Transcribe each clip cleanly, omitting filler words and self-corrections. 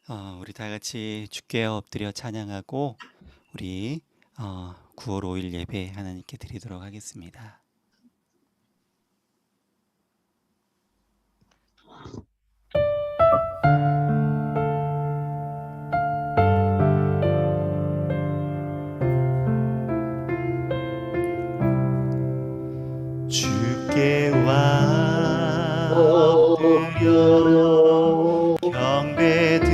우리 다 같이 주께 엎드려 찬양하고 우리 9월 5일 예배 하나님께 드리도록 하겠습니다. 주께 와 엎드려 경배드립니다.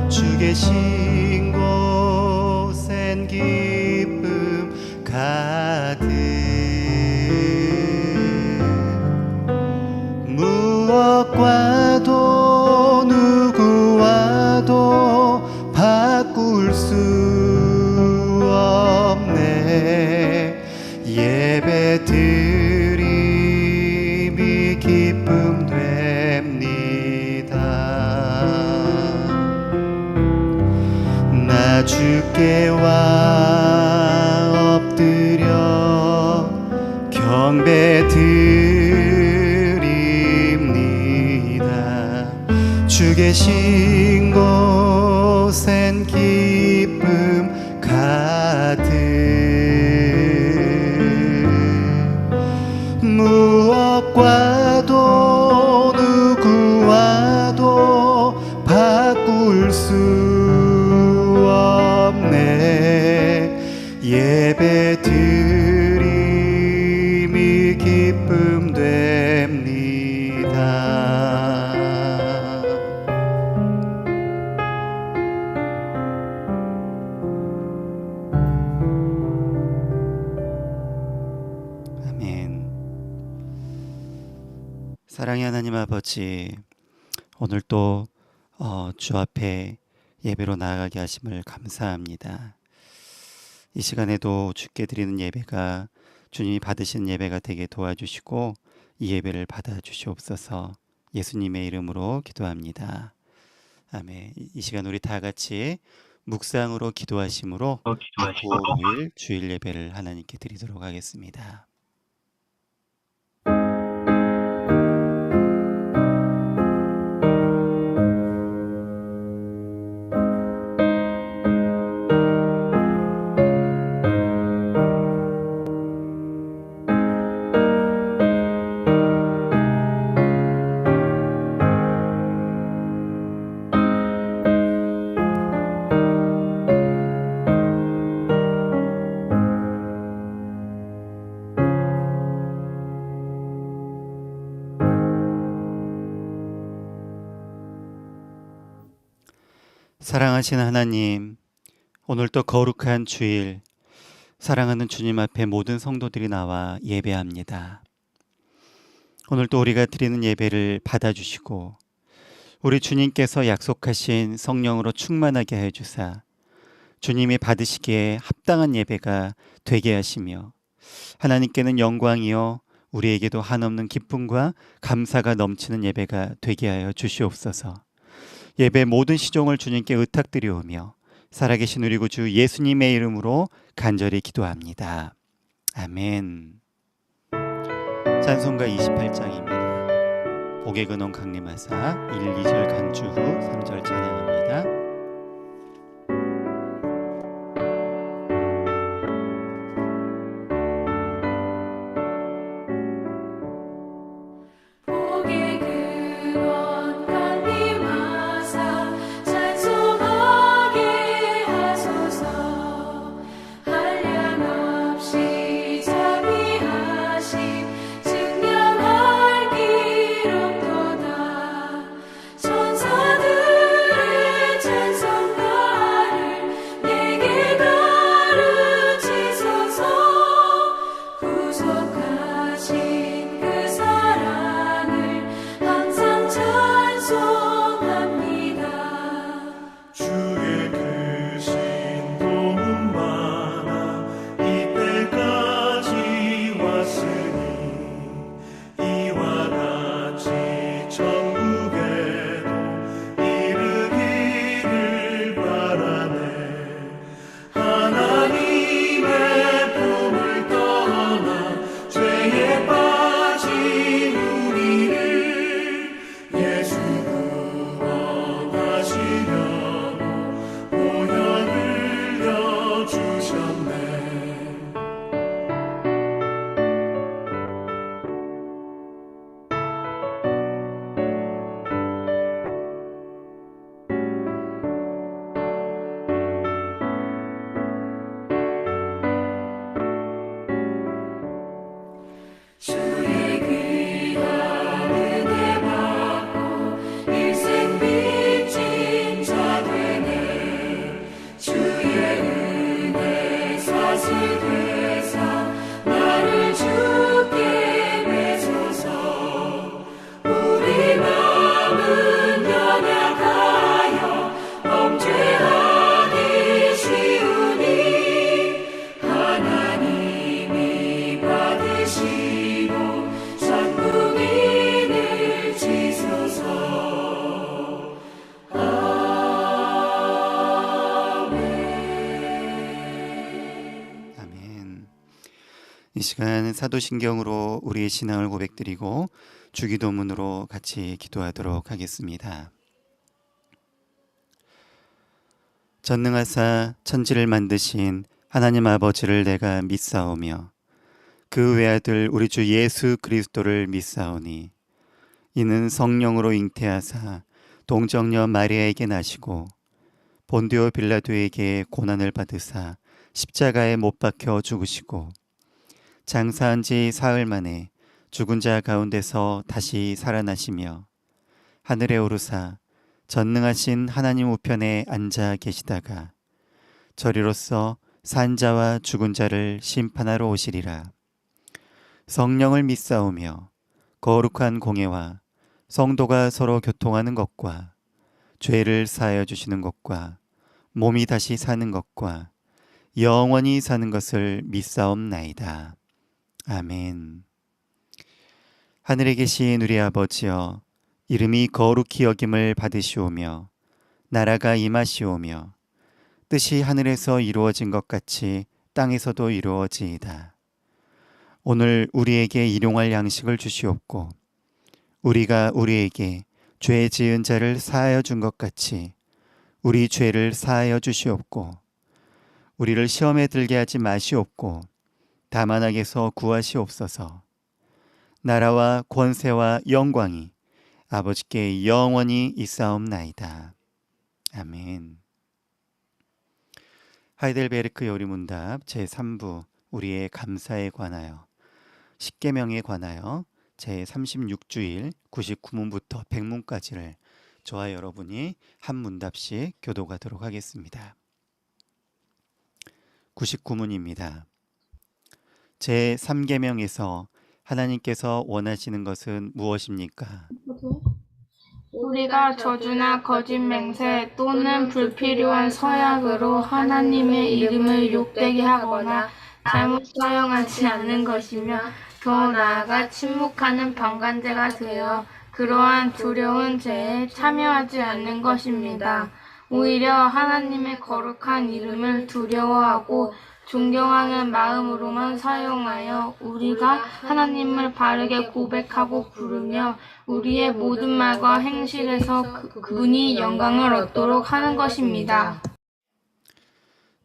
주 계신 곳엔 기쁨 가득 무엇과도 누구와도 바꿀 수 없네. 예배 드림이 기쁨 됩니다. 나 주께 와 엎드려 경배 드립니다. 주 계신 곳엔 기쁨 가득 무엇과도 누구와도 바꿀 수 없네. 예배 드림이 기쁨 됩니다. 아멘. 사랑의 하나님 아버지, 오늘 또 주 앞에 예배로 나아가게 하심을 감사합니다. 이 시간에도 주께 드리는 예배가 주님이 받으신 예배가 되게 도와주시고 이 예배를 받아주시옵소서. 예수님의 이름으로 기도합니다. 아멘. 이 시간 우리 다 같이 묵상으로 기도하심으로 9월 5일 주일 예배를 하나님께 드리도록 하겠습니다. 사랑하신 하나님, 오늘도 거룩한 주일, 사랑하는 주님 앞에 모든 성도들이 나와 예배합니다. 오늘도 우리가 드리는 예배를 받아주시고 우리 주님께서 약속하신 성령으로 충만하게 해주사 주님이 받으시기에 합당한 예배가 되게 하시며 하나님께는 영광이요 우리에게도 한없는 기쁨과 감사가 넘치는 예배가 되게 하여 주시옵소서. 예배 모든 시종을 주님께 의탁드리오며 살아계신 우리 구주 예수님의 이름으로 간절히 기도합니다. 아멘. 찬송가 28장입니다. 복의 근원 강림하사 1, 2절 간주 후 3절 찬양합니다. 천사들의 시간 사도신경으로 우리의 신앙을 고백드리고 주기도문으로 같이 기도하도록 하겠습니다. 전능하사 천지를 만드신 하나님 아버지를 내가 믿사오며 그 외아들 우리 주 예수 그리스도를 믿사오니 이는 성령으로 잉태하사 동정녀 마리아에게 나시고 본디오 빌라도에게 고난을 받으사 십자가에 못 박혀 죽으시고 장사한 지 사흘 만에 죽은 자 가운데서 다시 살아나시며 하늘에 오르사 전능하신 하나님 우편에 앉아 계시다가 저리로서 산자와 죽은 자를 심판하러 오시리라. 성령을 믿사오며 거룩한 공예와 성도가 서로 교통하는 것과 죄를 사하여 주시는 것과 몸이 다시 사는 것과 영원히 사는 것을 믿사옵나이다. 아멘. 하늘에 계신 우리 아버지여, 이름이 거룩히 여김을 받으시오며 나라가 임하시오며 뜻이 하늘에서 이루어진 것 같이 땅에서도 이루어지이다. 오늘 우리에게 일용할 양식을 주시옵고 우리가 우리에게 죄 지은 자를 사하여 준 것 같이 우리 죄를 사하여 주시옵고 우리를 시험에 들게 하지 마시옵고 다만 악에서 구하시옵소서. 나라와 권세와 영광이 아버지께 영원히 있사옵나이다. 아멘. 하이델베르크 요리문답 제3부 우리의 감사에 관하여 십계명에 관하여 제36주일 99문부터 100문까지를 저와 여러분이 한 문답씩 교독하도록 하겠습니다. 99문입니다. 제3계명에서 하나님께서 원하시는 것은 무엇입니까? 우리가 저주나 거짓 맹세 또는 불필요한 서약으로 하나님의 이름을 욕되게 하거나 잘못 사용하지 않는 것이며 더 나아가 침묵하는 방관자가 되어 그러한 두려운 죄에 참여하지 않는 것입니다. 오히려 하나님의 거룩한 이름을 두려워하고 존경하는 마음으로만 사용하여 우리가 하나님을 바르게 고백하고 부르며 우리의 모든 말과 행실에서 그분이 영광을 얻도록 하는 것입니다.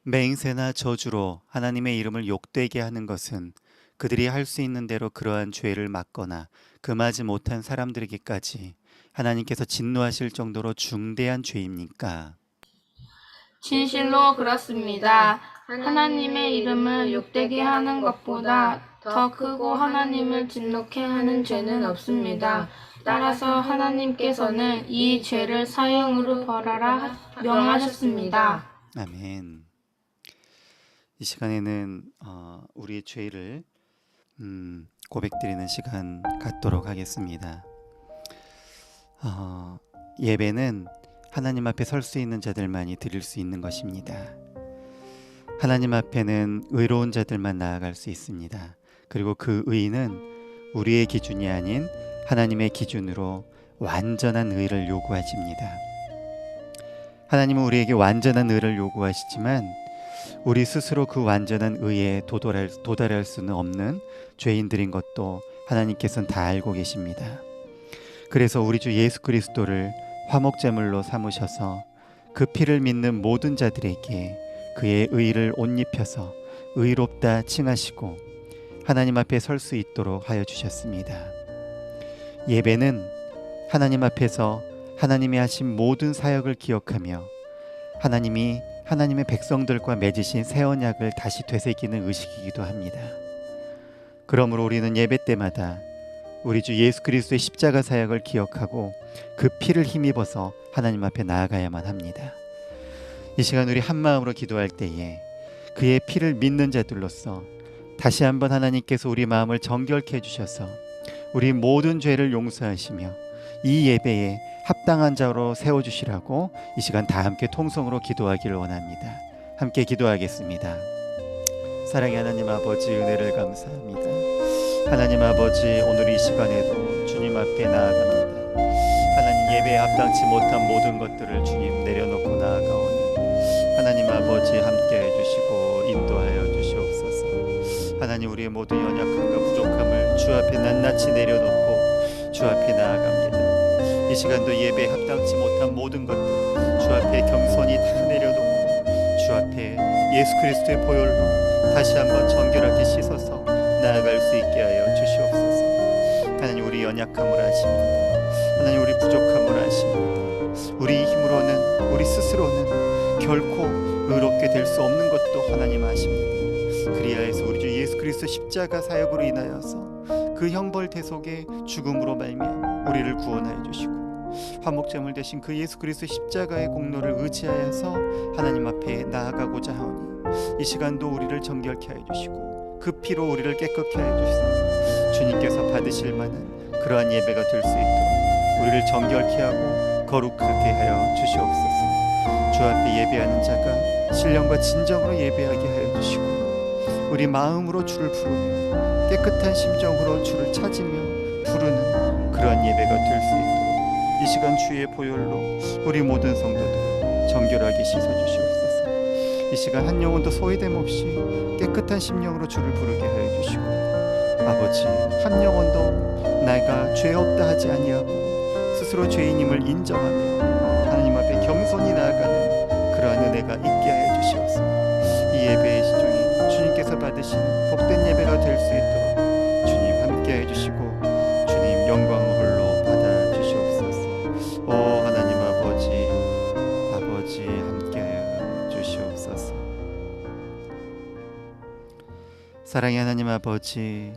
맹세나 저주로 하나님의 이름을 욕되게 하는 것은 그들이 할 수 있는 대로 그러한 죄를 막거나 금하지 못한 사람들에게까지 하나님께서 진노하실 정도로 중대한 죄입니까? 진실로 그렇습니다. 하나님의 이름을 욕되게 하는 것보다 더 크고 하나님을 진노케 하는 죄는 없습니다. 따라서 하나님께서는 이 죄를 사형으로 벌하라 명하셨습니다. 아멘. 이 시간에는 우리의 죄를 고백드리는 시간 갖도록 하겠습니다. 예배는 하나님 앞에 설 수 있는 자들만이 드릴 수 있는 것입니다. 하나님 앞에는 의로운 자들만 나아갈 수 있습니다. 그리고 그 의는 우리의 기준이 아닌 하나님의 기준으로 완전한 의를 요구하십니다. 하나님은 우리에게 완전한 의를 요구하시지만 우리 스스로 그 완전한 의에 도달할 수는 없는 죄인들인 것도 하나님께서는 다 알고 계십니다. 그래서 우리 주 예수 그리스도를 화목제물로 삼으셔서 그 피를 믿는 모든 자들에게 그의 의를 옷 입혀서 의롭다 칭하시고 하나님 앞에 설 수 있도록 하여 주셨습니다. 예배는 하나님 앞에서 하나님이 하신 모든 사역을 기억하며 하나님이 하나님의 백성들과 맺으신 새 언약을 다시 되새기는 의식이기도 합니다. 그러므로 우리는 예배 때마다 우리 주 예수 그리스도의 십자가 사역을 기억하고 그 피를 힘입어서 하나님 앞에 나아가야만 합니다. 이 시간 우리 한 마음으로 기도할 때에 그의 피를 믿는 자들로서 다시 한번 하나님께서 우리 마음을 정결케 해주셔서 우리 모든 죄를 용서하시며 이 예배에 합당한 자로 세워주시라고 이 시간 다 함께 통성으로 기도하기를 원합니다. 함께 기도하겠습니다. 사랑의 하나님 아버지, 은혜를 감사합니다. 하나님 아버지, 오늘 이 시간에도 주님 앞에 나아갑니다. 하나님, 예배에 합당치 못한 모든 것들을 주님 내려놓고 나아가오니 하나님 아버지 함께 해주시고 인도하여 주시옵소서. 하나님, 우리의 모든 연약함과 부족함을 주 앞에 낱낱이 내려놓고 주 앞에 나아갑니다. 이 시간도 예배에 합당치 못한 모든 것들 주 앞에 겸손히 다 내려놓고 주 앞에 예수 그리스도의 보혈로 다시 한번 정결하게 씻어서 나아갈 수 있게 하여 주시옵소서. 하나님, 우리 연약함을 아십니다. 하나님, 우리 부족함을 아십니다. 우리 힘으로는, 우리 스스로는 결코 의롭게 될 수 없는 것도 하나님 아십니다. 그리하여서 우리 주 예수 그리스도 십자가 사역으로 인하여서 그 형벌 대속의 죽음으로 말미암아 우리를 구원하여 주시고 화목제물 되신 그 예수 그리스도 십자가의 공로를 의지하여서 하나님 앞에 나아가고자 하오니 이 시간도 우리를 정결케 하여 주시고 그 피로 우리를 깨끗게 하여 주시사 주님께서 받으실 만한 그러한 예배가 될 수 있도록 우리를 정결케 하고 거룩하게 하여 주시옵소서. 주 앞에 예배하는 자가 신령과 진정으로 예배하게 하여 주시고 우리 마음으로 주를 부르며 깨끗한 심정으로 주를 찾으며 부르는 그러한 예배가 될 수 있도록 이 시간 주의 보혈로 우리 모든 성도들을 정결하게 씻어주시옵소서. 이 시간 한 영혼도 소외됨 없이 깨끗한 심령으로 주를 부르게 하여 주시고 아버지, 한 영혼도 내가 죄 없다 하지 아니하고 스스로 죄인임을 인정하며 하나님 앞에 겸손히 나아가는 그러한 은혜가 있게 하여 주시옵소서. 이 예배의 시종이 주님께서 받으시는 복된 예배가 될 수 있도록 주님 함께 해주시고 주님 영광을 홀로 받아주시옵소서. 오 하나님 아버지 함께 하여 주시옵소서. 사랑의 하나님 아버지,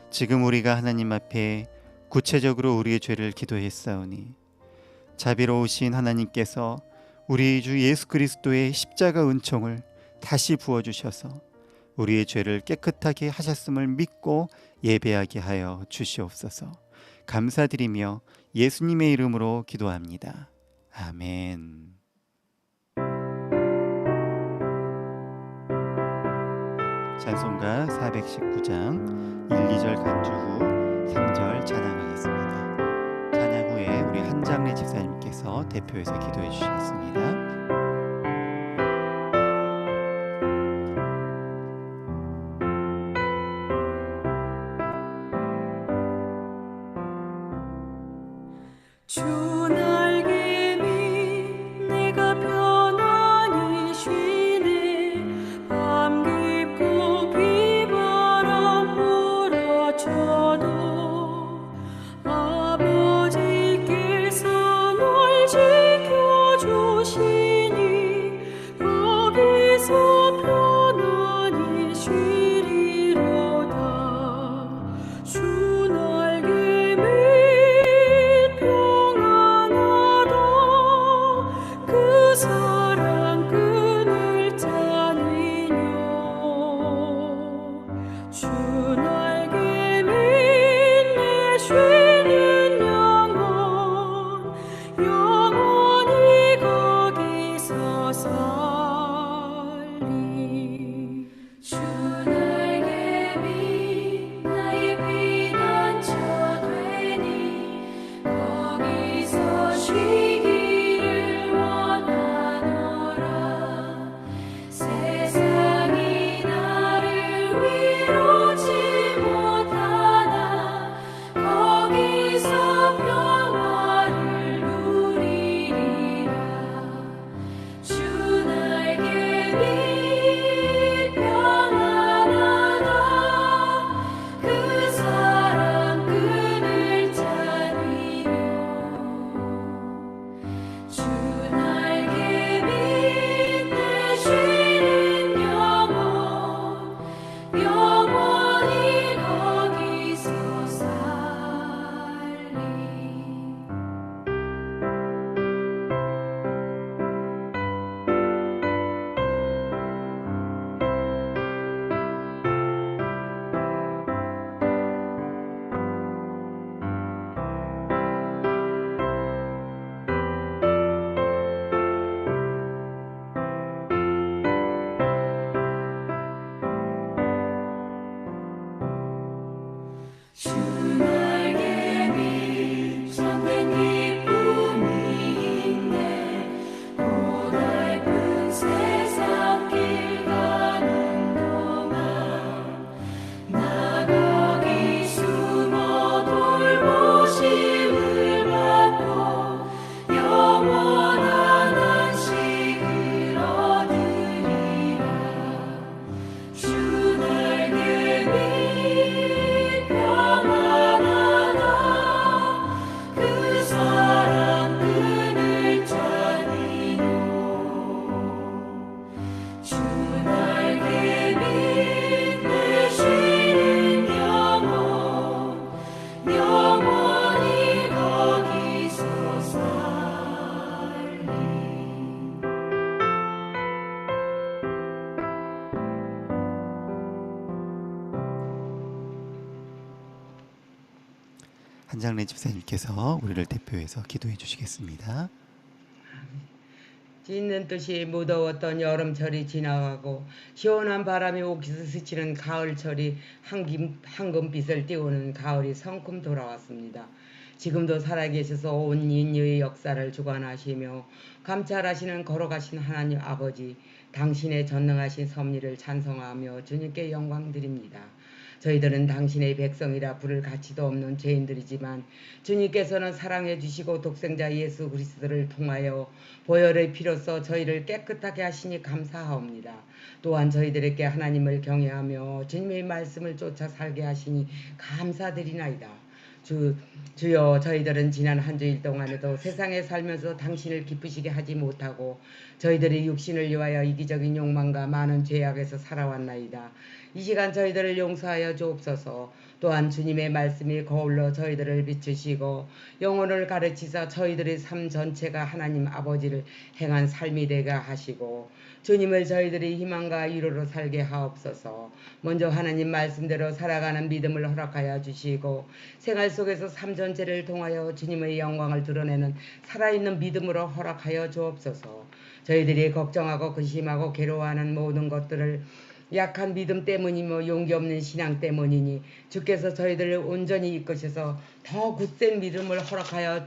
지금 우리가 하나님 앞에 구체적으로 우리의 죄를 기도했사오니 자비로우신 하나님께서 우리 주 예수 그리스도의 십자가 은총을 다시 부어주셔서 우리의 죄를 깨끗하게 하셨음을 믿고 예배하게 하여 주시옵소서. 감사드리며 예수님의 이름으로 기도합니다. 아멘. 찬송가 419장 1, 2절 간주 후 3절 찬양하겠습니다. 찬양 후에 우리 한장래 집사님께서 대표해서 기도해 주시겠습니다. 주 날개 밑 내가 편안히 쉬네. 밤 깊고 비바람 몰아쳐도 아버지께서 널 지켜주시니 거기서 편안히 쉬리로다. 주 날개 밑 평안한 한장래 집사님께서 우리를 대표해서 기도해 주시겠습니다. 짖는 듯이 무더웠던 여름철이 지나가고 시원한 바람이 옥기서 스치는 가을철이 황금빛을 띄우는 가을이 성큼 돌아왔습니다. 지금도 살아계셔서 온 인류의 역사를 주관하시며 감찰하시는 걸어가신 하나님 아버지, 당신의 전능하신 섭리를 찬송하며 주님께 영광 드립니다. 저희들은 당신의 백성이라 부를 가치도 없는 죄인들이지만 주님께서는 사랑해 주시고 독생자 예수 그리스도를 통하여 보혈의 피로써 저희를 깨끗하게 하시니 감사하옵니다. 또한 저희들에게 하나님을 경외하며 주님의 말씀을 쫓아 살게 하시니 감사드리나이다. 주여, 저희들은 지난 한 주일 동안에도 세상에 살면서 당신을 기쁘시게 하지 못하고 저희들의 육신을 위하여 이기적인 욕망과 많은 죄악에서 살아왔나이다. 이 시간 저희들을 용서하여 주옵소서. 또한 주님의 말씀이 거울로 저희들을 비추시고 영혼을 가르치사 저희들의 삶 전체가 하나님 아버지를 행한 삶이 되게 하시고 주님을 저희들의 희망과 위로로 살게 하옵소서. 먼저 하나님 말씀대로 살아가는 믿음을 허락하여 주시고 생활 속에서 삶 전체를 통하여 주님의 영광을 드러내는 살아있는 믿음으로 허락하여 주옵소서. 저희들이 걱정하고 근심하고 괴로워하는 모든 것들을 약한 믿음 때문이며 용기 없는 신앙 때문이니 주께서 저희들을 온전히 이끄셔서 더 굳센 믿음을 허락하여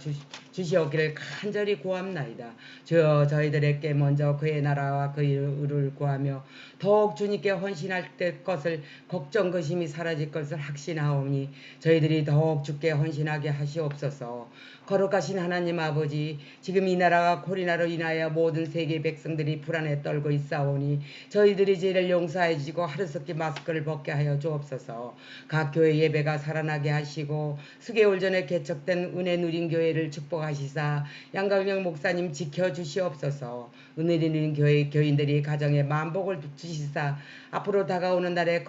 주시옵기를 간절히 구합나이다. 주여, 저희들에게 먼저 그의 나라와 그의 의를 구하며 더욱 주님께 헌신할 것을 걱정 근심이 사라질 것을 확신하오니 저희들이 더욱 주께 헌신하게 하시옵소서. 거룩하신 하나님 아버지, 지금 이 나라가 코로나로 인하여 모든 세계 백성들이 불안에 떨고 있사오니 저희들이 죄를 용서해 주시고 하루속히 마스크를 벗게 하여 주옵소서. 각 교회 예배가 살아나게 하시고 수개월 전에 개척된 은혜 누린 교회를 축복하시사 양강영 목사님 지켜주시옵소서. 은혜 누린 교회 교인들이 가정에 만복을 주시사 앞으로 다가오는 날에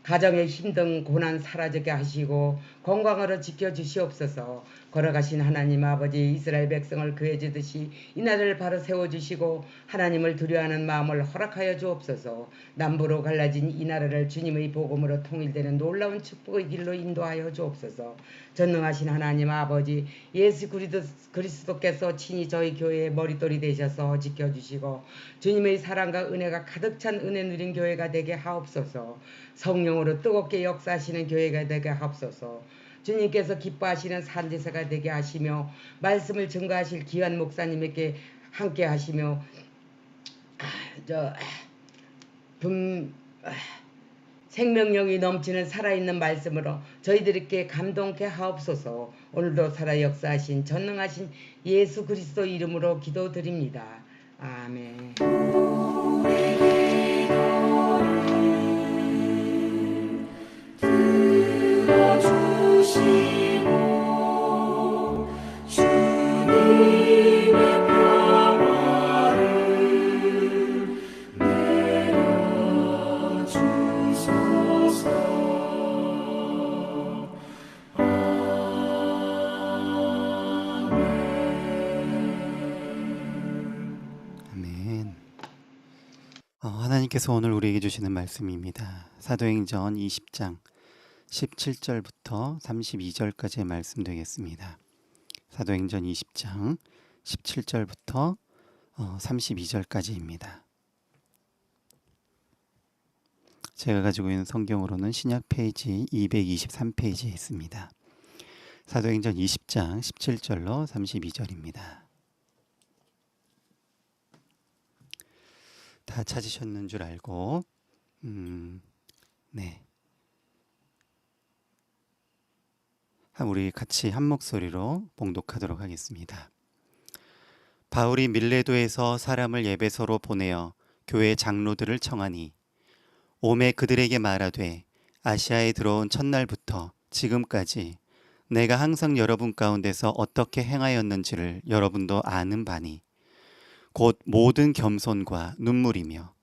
가정의 힘든 고난 사라지게 하시고 건강으로 지켜주시옵소서. 걸어가신 하나님 아버지, 이스라엘 백성을 구해주듯이 이 나라를 바로 세워주시고 하나님을 두려워하는 마음을 허락하여 주옵소서. 남부로 갈라진 이 나라를 주님의 복음으로 통일되는 놀라운 축복의 길로 인도하여 주옵소서. 전능하신 하나님 아버지, 예수 그리스도께서 친히 저희 교회의 머릿돌이 되셔서 지켜주시고 주님의 사랑과 은혜가 가득 찬 은혜 누린 교회가 되게 하옵소서. 성령으로 뜨겁게 역사하시는 교회가 되게 하옵소서. 주님께서 기뻐하시는 산제사가 되게 하시며 말씀을 증거하실 귀한 목사님에게 함께 하시며 생명력이 넘치는 살아있는 말씀으로 저희들에게 감동케 하옵소서. 오늘도 살아 역사하신 전능하신 예수 그리스도 이름으로 기도드립니다. 아멘. 하나님께서 오늘 우리에게 주시는 말씀입니다. 사도행전 20장 17절부터 32절까지의 말씀 되겠습니다. 사도행전 20장 17절부터 32절까지입니다. 제가 가지고 있는 성경으로는 신약 페이지 223페이지에 있습니다. 사도행전 20장 17절로 32절입니다. 다 찾으셨는 줄 알고 네, 우리 같이 한 목소리로 봉독하도록 하겠습니다. 바울이 밀레도에서 사람을 에베소로 보내어 교회 장로들을 청하니 오매 그들에게 말하되 아시아에 들어온 첫날부터 지금까지 내가 항상 여러분 가운데서 어떻게 행하였는지를 여러분도 아는 바니 곧 모든 겸손과 눈물이며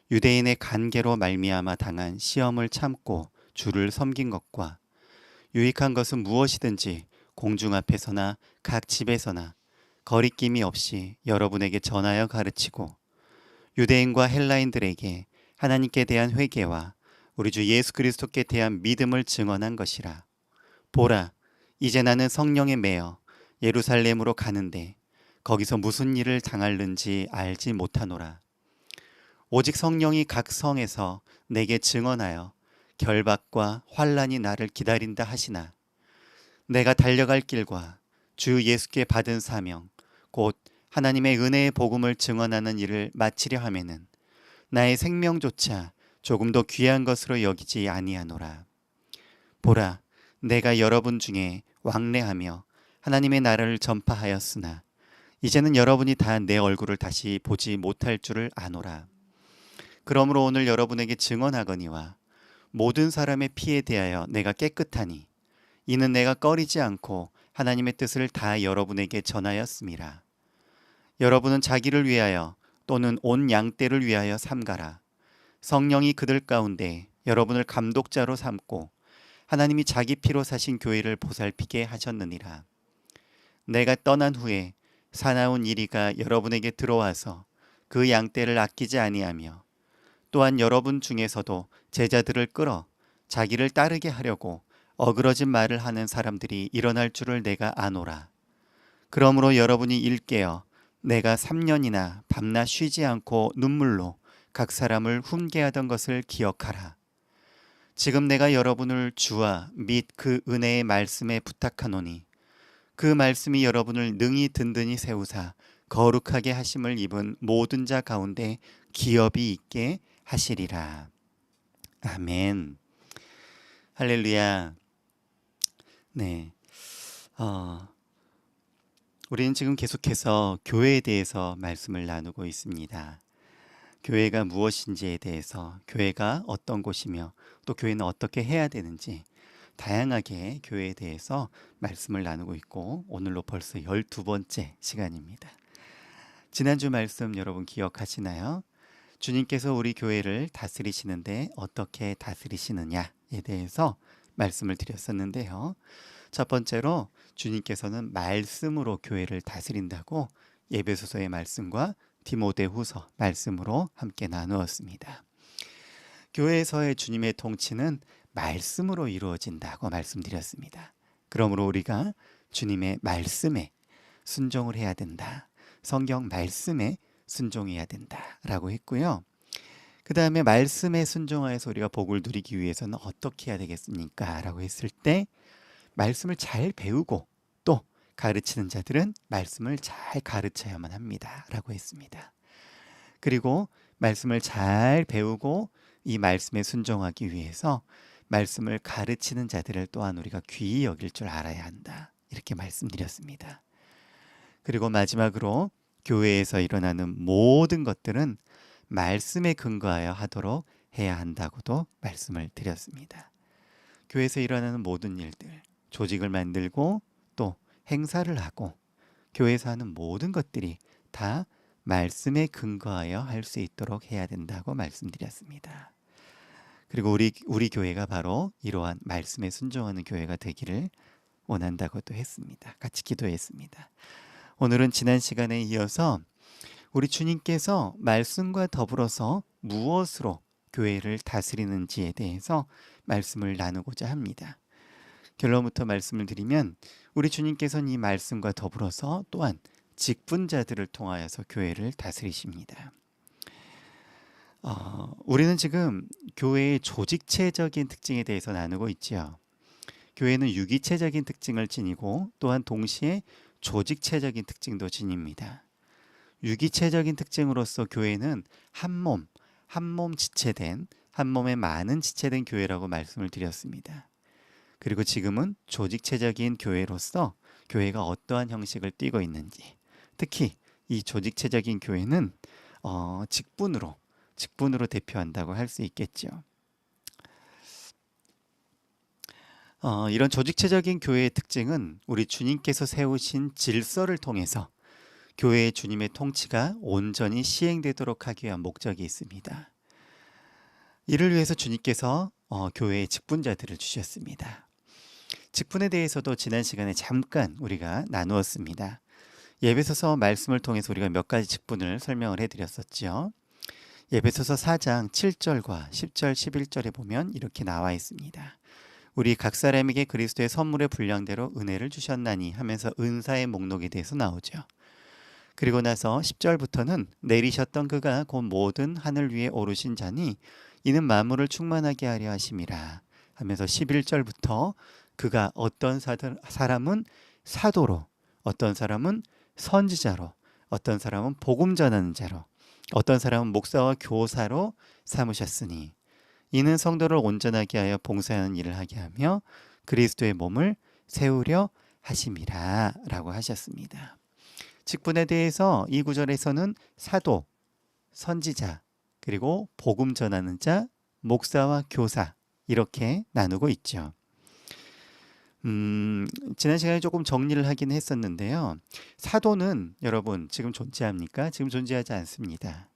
유대인의 간계로 말미암아 당한 시험을 참고 주를 섬긴 것과 유익한 것은 무엇이든지 공중 앞에서나 각 집에서나 거리낌이 없이 여러분에게 전하여 가르치고 유대인과 헬라인들에게 하나님께 대한 회개와 우리 주 예수 그리스도께 대한 믿음을 증언한 것이라. 보라, 이제 나는 성령에 매여 예루살렘으로 가는데 거기서 무슨 일을 당할는지 알지 못하노라. 오직 성령이 각 성에서 내게 증언하여 결박과 환란이 나를 기다린다 하시나 내가 달려갈 길과 주 예수께 받은 사명 곧 하나님의 은혜의 복음을 증언하는 일을 마치려 하면은 나의 생명조차 조금도 귀한 것으로 여기지 아니하노라. 보라, 내가 여러분 중에 왕래하며 하나님의 나라를 전파하였으나 이제는 여러분이 다 내 얼굴을 다시 보지 못할 줄을 아노라. 그러므로 오늘 여러분에게 증언하거니와 모든 사람의 피에 대하여 내가 깨끗하니 이는 내가 꺼리지 않고 하나님의 뜻을 다 여러분에게 전하였음이라. 여러분은 자기를 위하여 또는 온 양떼를 위하여 삼가라. 성령이 그들 가운데 여러분을 감독자로 삼고 하나님이 자기 피로 사신 교회를 보살피게 하셨느니라. 내가 떠난 후에 사나운 이리가 여러분에게 들어와서 그 양떼를 아끼지 아니하며 또한 여러분 중에서도 제자들을 끌어 자기를 따르게 하려고 어그러진 말을 하는 사람들이 일어날 줄을 내가 아노라. 그러므로 여러분이 일깨어 내가 3년이나 밤낮 쉬지 않고 눈물로 각 사람을 훈계하던 것을 기억하라. 지금 내가 여러분을 주와 및 그 은혜의 말씀에 부탁하노니 그 말씀이 여러분을 능히 든든히 세우사 거룩하게 하심을 입은 모든 자 가운데 기업이 있게 하시리라. 아멘. 할렐루야. 네. 우리는 지금 계속해서 교회에 대해서 말씀을 나누고 있습니다. 교회가 무엇인지에 대해서, 교회가 어떤 곳이며 또 교회는 어떻게 해야 되는지 다양하게 교회에 대해서 말씀을 나누고 있고 오늘로 벌써 12번째 시간입니다. 지난주 말씀 여러분 기억하시나요? 주님께서 우리 교회를 다스리시는데 어떻게 다스리시느냐에 대해서 말씀을 드렸었는데요. 첫 번째로 주님께서는 말씀으로 교회를 다스린다고 에베소서의 말씀과 디모데후서 말씀으로 함께 나누었습니다. 교회에서의 주님의 통치는 말씀으로 이루어진다고 말씀드렸습니다. 그러므로 우리가 주님의 말씀에 순종을 해야 된다. 성경 말씀에 순종해야 된다라고 했고요. 그 다음에 말씀에 순종하여서 우리가 복을 누리기 위해서는 어떻게 해야 되겠습니까? 라고 했을 때 말씀을 잘 배우고 또 가르치는 자들은 말씀을 잘 가르쳐야만 합니다. 라고 했습니다. 그리고 말씀을 잘 배우고 이 말씀에 순종하기 위해서 말씀을 가르치는 자들을 또한 우리가 귀히 여길 줄 알아야 한다. 이렇게 말씀드렸습니다. 그리고 마지막으로 교회에서 일어나는 모든 것들은 말씀에 근거하여 하도록 해야 한다고도 말씀을 드렸습니다. 교회에서 일어나는 모든 일들, 조직을 만들고 또 행사를 하고 교회에서 하는 모든 것들이 다 말씀에 근거하여 할 수 있도록 해야 된다고 말씀드렸습니다. 그리고 우리 교회가 바로 이러한 말씀에 순종하는 교회가 되기를 원한다고도 했습니다. 같이 기도했습니다. 오늘은 지난 시간에 이어서 우리 주님께서 말씀과 더불어서 무엇으로 교회를 다스리는지에 대해서 말씀을 나누고자 합니다. 결론부터 말씀을 드리면 우리 주님께서는 이 말씀과 더불어서 또한 직분자들을 통하여서 교회를 다스리십니다. 우리는 지금 교회의 조직체적인 특징에 대해서 나누고 있죠. 교회는 유기체적인 특징을 지니고 또한 동시에 조직체적인 특징도 지닙니다. 유기체적인 특징으로서 교회는 한 몸 지체된, 한 몸에 많은 지체된 교회라고 말씀을 드렸습니다. 그리고 지금은 조직체적인 교회로서 교회가 어떠한 형식을 띠고 있는지, 특히 이 조직체적인 교회는 직분으로 대표한다고 할 수 있겠죠. 이런 조직체적인 교회의 특징은 우리 주님께서 세우신 질서를 통해서 교회의 주님의 통치가 온전히 시행되도록 하기 위한 목적이 있습니다. 이를 위해서 주님께서 교회의 직분자들을 주셨습니다. 직분에 대해서도 지난 시간에 잠깐 우리가 나누었습니다. 에베소서 말씀을 통해서 우리가 몇 가지 직분을 설명을 해드렸었죠. 에베소서 4장 7절과 10절, 11절에 보면 이렇게 나와 있습니다. 우리 각 사람에게 그리스도의 선물의 분량대로 은혜를 주셨나니 하면서 은사의 목록에 대해서 나오죠. 그리고 나서 10절부터는 내리셨던 그가 곧 모든 하늘 위에 오르신 자니 이는 만물을 충만하게 하려 하심이라 하면서 11절부터 그가 어떤 사람은 사도로, 어떤 사람은 선지자로, 어떤 사람은 복음 전하는 자로, 어떤 사람은 목사와 교사로 삼으셨으니 이는 성도를 온전하게 하여 봉사하는 일을 하게 하며 그리스도의 몸을 세우려 하심이라 라고 하셨습니다. 직분에 대해서 이 구절에서는 사도, 선지자, 그리고 복음 전하는 자, 목사와 교사 이렇게 나누고 있죠. 지난 시간에 조금 정리를 하긴 했었는데요. 사도는 여러분 지금 존재합니까? 지금 존재하지 않습니다.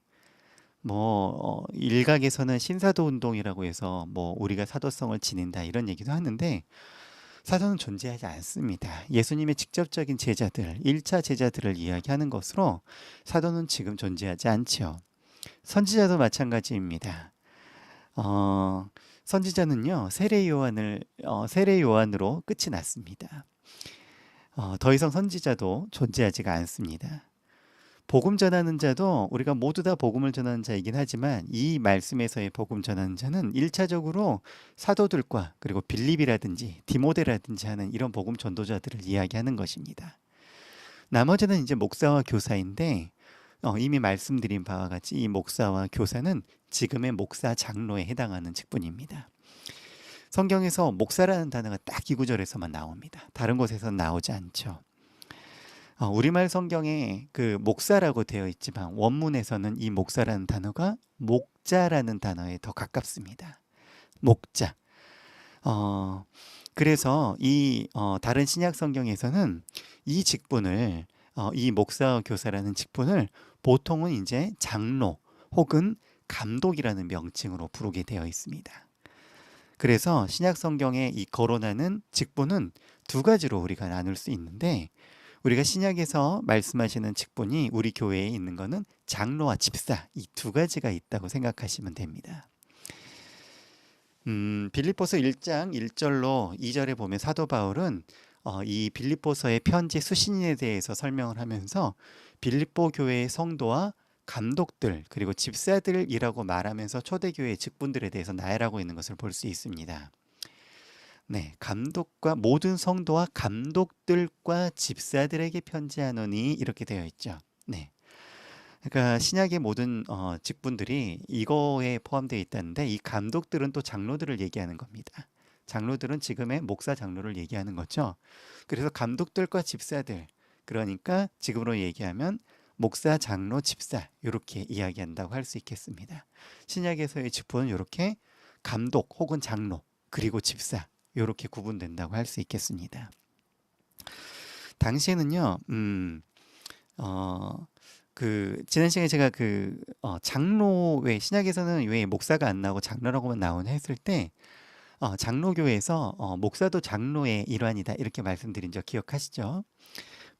일각에서는 신사도 운동이라고 해서 우리가 사도성을 지닌다 이런 얘기도 하는데 사도는 존재하지 않습니다. 예수님의 직접적인 제자들, 1차 제자들을 이야기하는 것으로 사도는 지금 존재하지 않죠. 선지자도 마찬가지입니다. 선지자는요 세례 요한으로 끝이 났습니다. 더 이상 선지자도 존재하지가 않습니다. 복음 전하는 자도 우리가 모두 다 복음을 전하는 자이긴 하지만 이 말씀에서의 복음 전하는 자는 1차적으로 사도들과 그리고 빌립이라든지 디모데라든지 하는 이런 복음 전도자들을 이야기하는 것입니다. 나머지는 이제 목사와 교사인데 이미 말씀드린 바와 같이 이 목사와 교사는 지금의 목사 장로에 해당하는 직분입니다. 성경에서 목사라는 단어가 딱 이 구절에서만 나옵니다. 다른 곳에서는 나오지 않죠. 우리말 성경에 그 목사라고 되어 있지만 원문에서는 이 목사라는 단어가 목자라는 단어에 더 가깝습니다. 목자. 그래서 이 다른 신약 성경에서는 이 직분을 이 목사와 교사라는 직분을 보통은 이제 장로 혹은 감독이라는 명칭으로 부르게 되어 있습니다. 그래서 신약 성경에 이 거론하는 직분은 두 가지로 우리가 나눌 수 있는데 우리가 신약에서 말씀하시는 직분이 우리 교회에 있는 것은 장로와 집사 이 두 가지가 있다고 생각하시면 됩니다. 빌립보서 1장 1절로 2절에 보면 사도 바울은 이 빌립보서의 편지 수신인에 대해서 설명을 하면서 빌립보 교회의 성도와 감독들 그리고 집사들이라고 말하면서 초대교회의 직분들에 대해서 나열하고 있는 것을 볼 수 있습니다. 네, 감독과 모든 성도와 감독들과 집사들에게 편지하노니 이렇게 되어 있죠. 네, 그러니까 신약의 모든 직분들이 이거에 포함되어 있다는데 이 감독들은 또 장로들을 얘기하는 겁니다. 장로들은 지금의 목사 장로를 얘기하는 거죠. 그래서 감독들과 집사들 그러니까 지금으로 얘기하면 목사, 장로, 집사 이렇게 이야기한다고 할 수 있겠습니다. 신약에서의 직분은 이렇게 감독 혹은 장로 그리고 집사 이렇게 구분된다고 할 수 있겠습니다. 당시에는요, 지난 시간에 제가 장로 왜 신약에서는 왜 목사가 안 나오고 장로라고만 나오나 했을 때 장로교회에서 목사도 장로의 일환이다 이렇게 말씀드린 적 기억하시죠?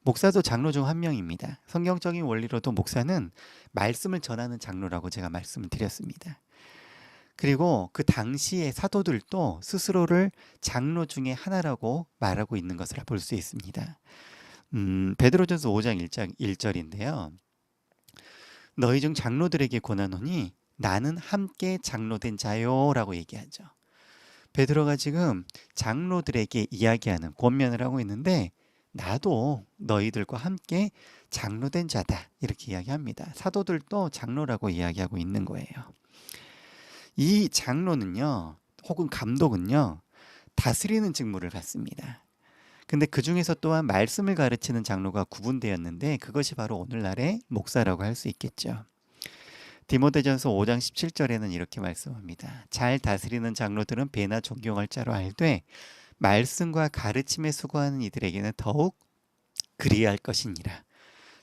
목사도 장로 중 한 명입니다. 성경적인 원리로도 목사는 말씀을 전하는 장로라고 제가 말씀을 드렸습니다. 그리고 그 당시의 사도들도 스스로를 장로 중에 하나라고 말하고 있는 것을 볼 수 있습니다. 베드로전서 5장 1절인데요. 너희 중 장로들에게 권하노니 나는 함께 장로된 자요 라고 얘기하죠. 베드로가 지금 장로들에게 이야기하는 권면을 하고 있는데 나도 너희들과 함께 장로된 자다 이렇게 이야기합니다. 사도들도 장로라고 이야기하고 있는 거예요. 이 장로는요 혹은 감독은요 다스리는 직무를 갖습니다. 근데 그 중에서 또한 말씀을 가르치는 장로가 구분되었는데 그것이 바로 오늘날의 목사라고 할 수 있겠죠. 디모데전서 5장 17절에는 이렇게 말씀합니다. 잘 다스리는 장로들은 배나 존경할 자로 알되 말씀과 가르침에 수고하는 이들에게는 더욱 그리할 것이니라.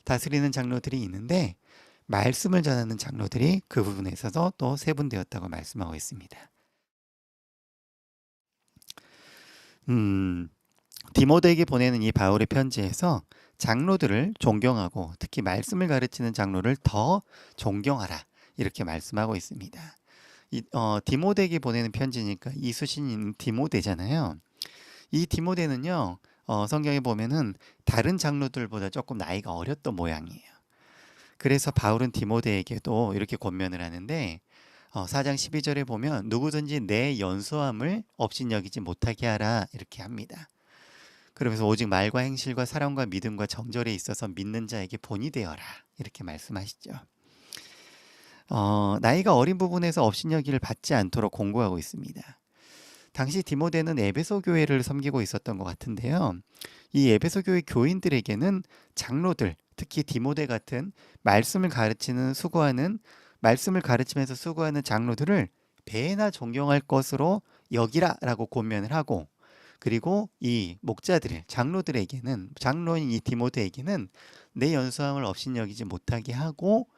다스리는 장로들이 있는데 말씀을 전하는 장로들이 그 부분에 있어서 또 세분되었다고 말씀하고 있습니다. 디모데에게 보내는 이 바울의 편지에서 장로들을 존경하고 특히 말씀을 가르치는 장로를 더 존경하라 이렇게 말씀하고 있습니다. 디모데에게 보내는 편지니까 이 수신인 디모데잖아요. 이 디모데는요, 성경에 보면은 다른 장로들보다 조금 나이가 어렸던 모양이에요. 그래서 바울은 디모데에게도 이렇게 권면을 하는데 4장 12절에 보면 누구든지 내 연소함을 업신여기지 못하게 하라 이렇게 합니다. 그러면서 오직 말과 행실과 사랑과 믿음과 정절에 있어서 믿는 자에게 본이 되어라 이렇게 말씀하시죠. 나이가 어린 부분에서 업신여기를 받지 않도록 공고하고 있습니다. 당시 디모데는 에베소 교회를 섬기고 있었던 것 같은데요. 이 에베소 교회 교인들에게는 장로들, 특히 디모데 같은 말씀을 가르치면서 수고하는 장로들을 배나 존경할 것으로 여기라라고 권면을 하고, 그리고 이 목자들, 장로인 이 디모데에게는 내 연소함을 업신여기지 못하게 하고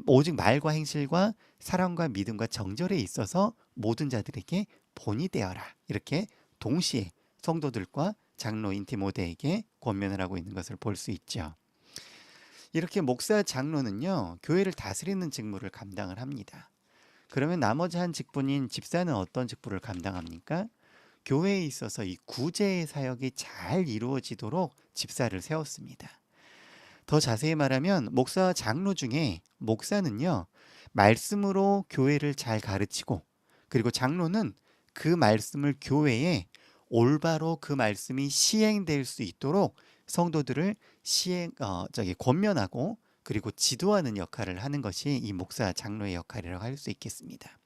오직 말과 행실과 사랑과 믿음과 정절에 있어서 모든 자들에게 본이 되어라 이렇게 동시에 성도들과 장로인 디모데에게 권면을 하고 있는 것을 볼 수 있죠. 이렇게 목사 장로는요, 교회를 다스리는 직무를 감당을 합니다. 그러면 나머지 한 직분인 집사는 어떤 직분을 감당합니까? 교회에 있어서 이 구제의 사역이 잘 이루어지도록 집사를 세웠습니다. 더 자세히 말하면 목사와 장로 중에 목사는요, 말씀으로 교회를 잘 가르치고, 그리고 장로는 그 말씀을 교회에 올바로 그 말씀이 시행될 수 있도록 성도들을 권면하고 그리고 지도하는 역할을 하는 것이 이 목사 장로의 역할이라고 할 수 있겠습니다.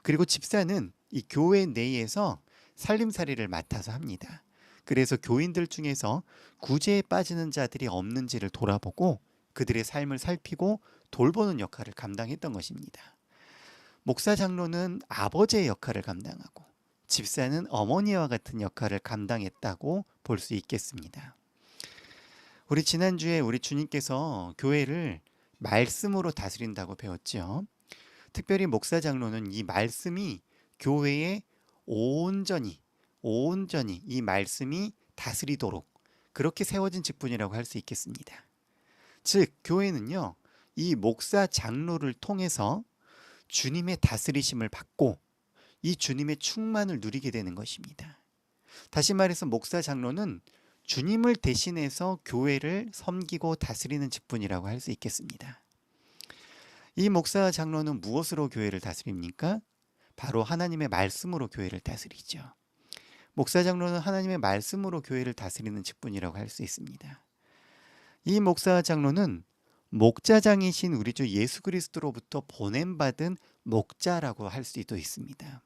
그리고 집사는 이 교회 내에서 살림살이를 맡아서 합니다. 그래서 교인들 중에서 구제에 빠지는 자들이 없는지를 돌아보고 그들의 삶을 살피고 돌보는 역할을 감당했던 것입니다. 목사 장로는 아버지의 역할을 감당하고 집사는 어머니와 같은 역할을 감당했다고 볼 수 있겠습니다. 우리 지난주에 우리 주님께서 교회를 말씀으로 다스린다고 배웠죠. 특별히 목사 장로는 이 말씀이 교회에 온전히 이 말씀이 다스리도록 그렇게 세워진 직분이라고 할 수 있겠습니다. 즉 교회는요, 이 목사 장로를 통해서 주님의 다스리심을 받고 이 주님의 충만을 누리게 되는 것입니다. 다시 말해서 목사 장로는 주님을 대신해서 교회를 섬기고 다스리는 직분이라고 할 수 있겠습니다. 이 목사 장로는 무엇으로 교회를 다스립니까? 바로 하나님의 말씀으로 교회를 다스리죠. 목사 장로는 하나님의 말씀으로 교회를 다스리는 직분이라고 할 수 있습니다. 이 목사 장로는 목자장이신 우리 주 예수 그리스도로부터 보냄받은 목자라고 할 수도 있습니다.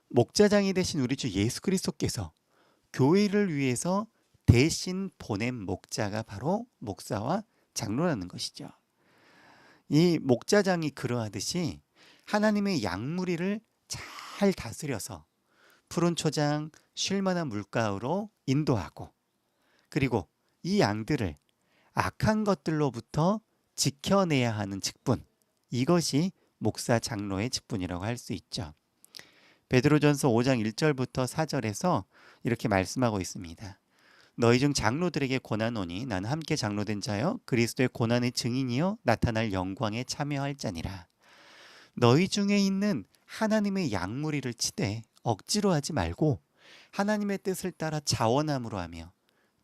목자장이 되신 우리 주 예수 그리스도께서 교회를 위해서 대신 보낸 목자가 바로 목사와 장로라는 것이죠. 이 목자장이 그러하듯이 하나님의 양무리를 잘 다스려서 푸른 초장, 쉴만한 물가로 인도하고, 그리고 이 양들을 악한 것들로부터 지켜내야 하는 직분, 이것이 목사 장로의 직분이라고 할 수 있죠. 베드로전서 5장 1절부터 4절에서 이렇게 말씀하고 있습니다. 너희 중 장로들에게 권하노니 나는 함께 장로된 자여 그리스도의 고난의 증인이요 나타날 영광에 참여할 자니라. 너희 중에 있는 하나님의 양무리를 치되 억지로 하지 말고 하나님의 뜻을 따라 자원함으로 하며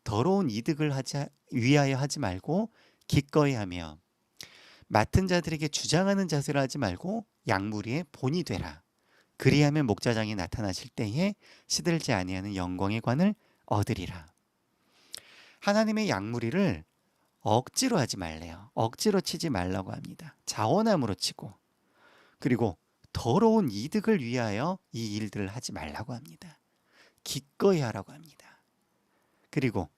더러운 이득을 위하여 하지 말고 기꺼이 하며 맡은 자들에게 주장하는 자세를 하지 말고 양무리의 본이 되라. 그리하면 목자장이 나타나실 때에 시들지 아니하는 영광의 관을 얻으리라. 하나님의 양무리를 억지로 하지 말래요. 억지로 치지 말라고 합니다. 자원함으로 치고, 그리고 더러운 이득을 위하여 이 일들을 하지 말라고 합니다. 기꺼이 하라고 합니다. 그리고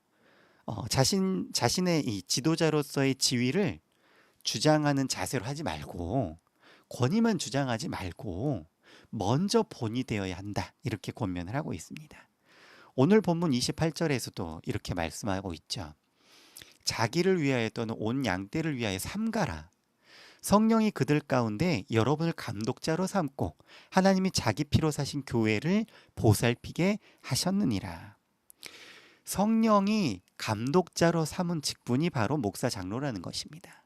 자신의 이 지도자로서의 지위를 주장하는 자세로 하지 말고 권위만 주장하지 말고 먼저 본이 되어야 한다, 이렇게 권면을 하고 있습니다. 오늘 본문 28절에서도 이렇게 말씀하고 있죠. 자기를 위하여 또는 온 양떼를 위하여 삼가라. 성령이 그들 가운데 여러분을 감독자로 삼고 하나님이 자기 피로 사신 교회를 보살피게 하셨느니라. 성령이 감독자로 삼은 직분이 바로 목사 장로라는 것입니다.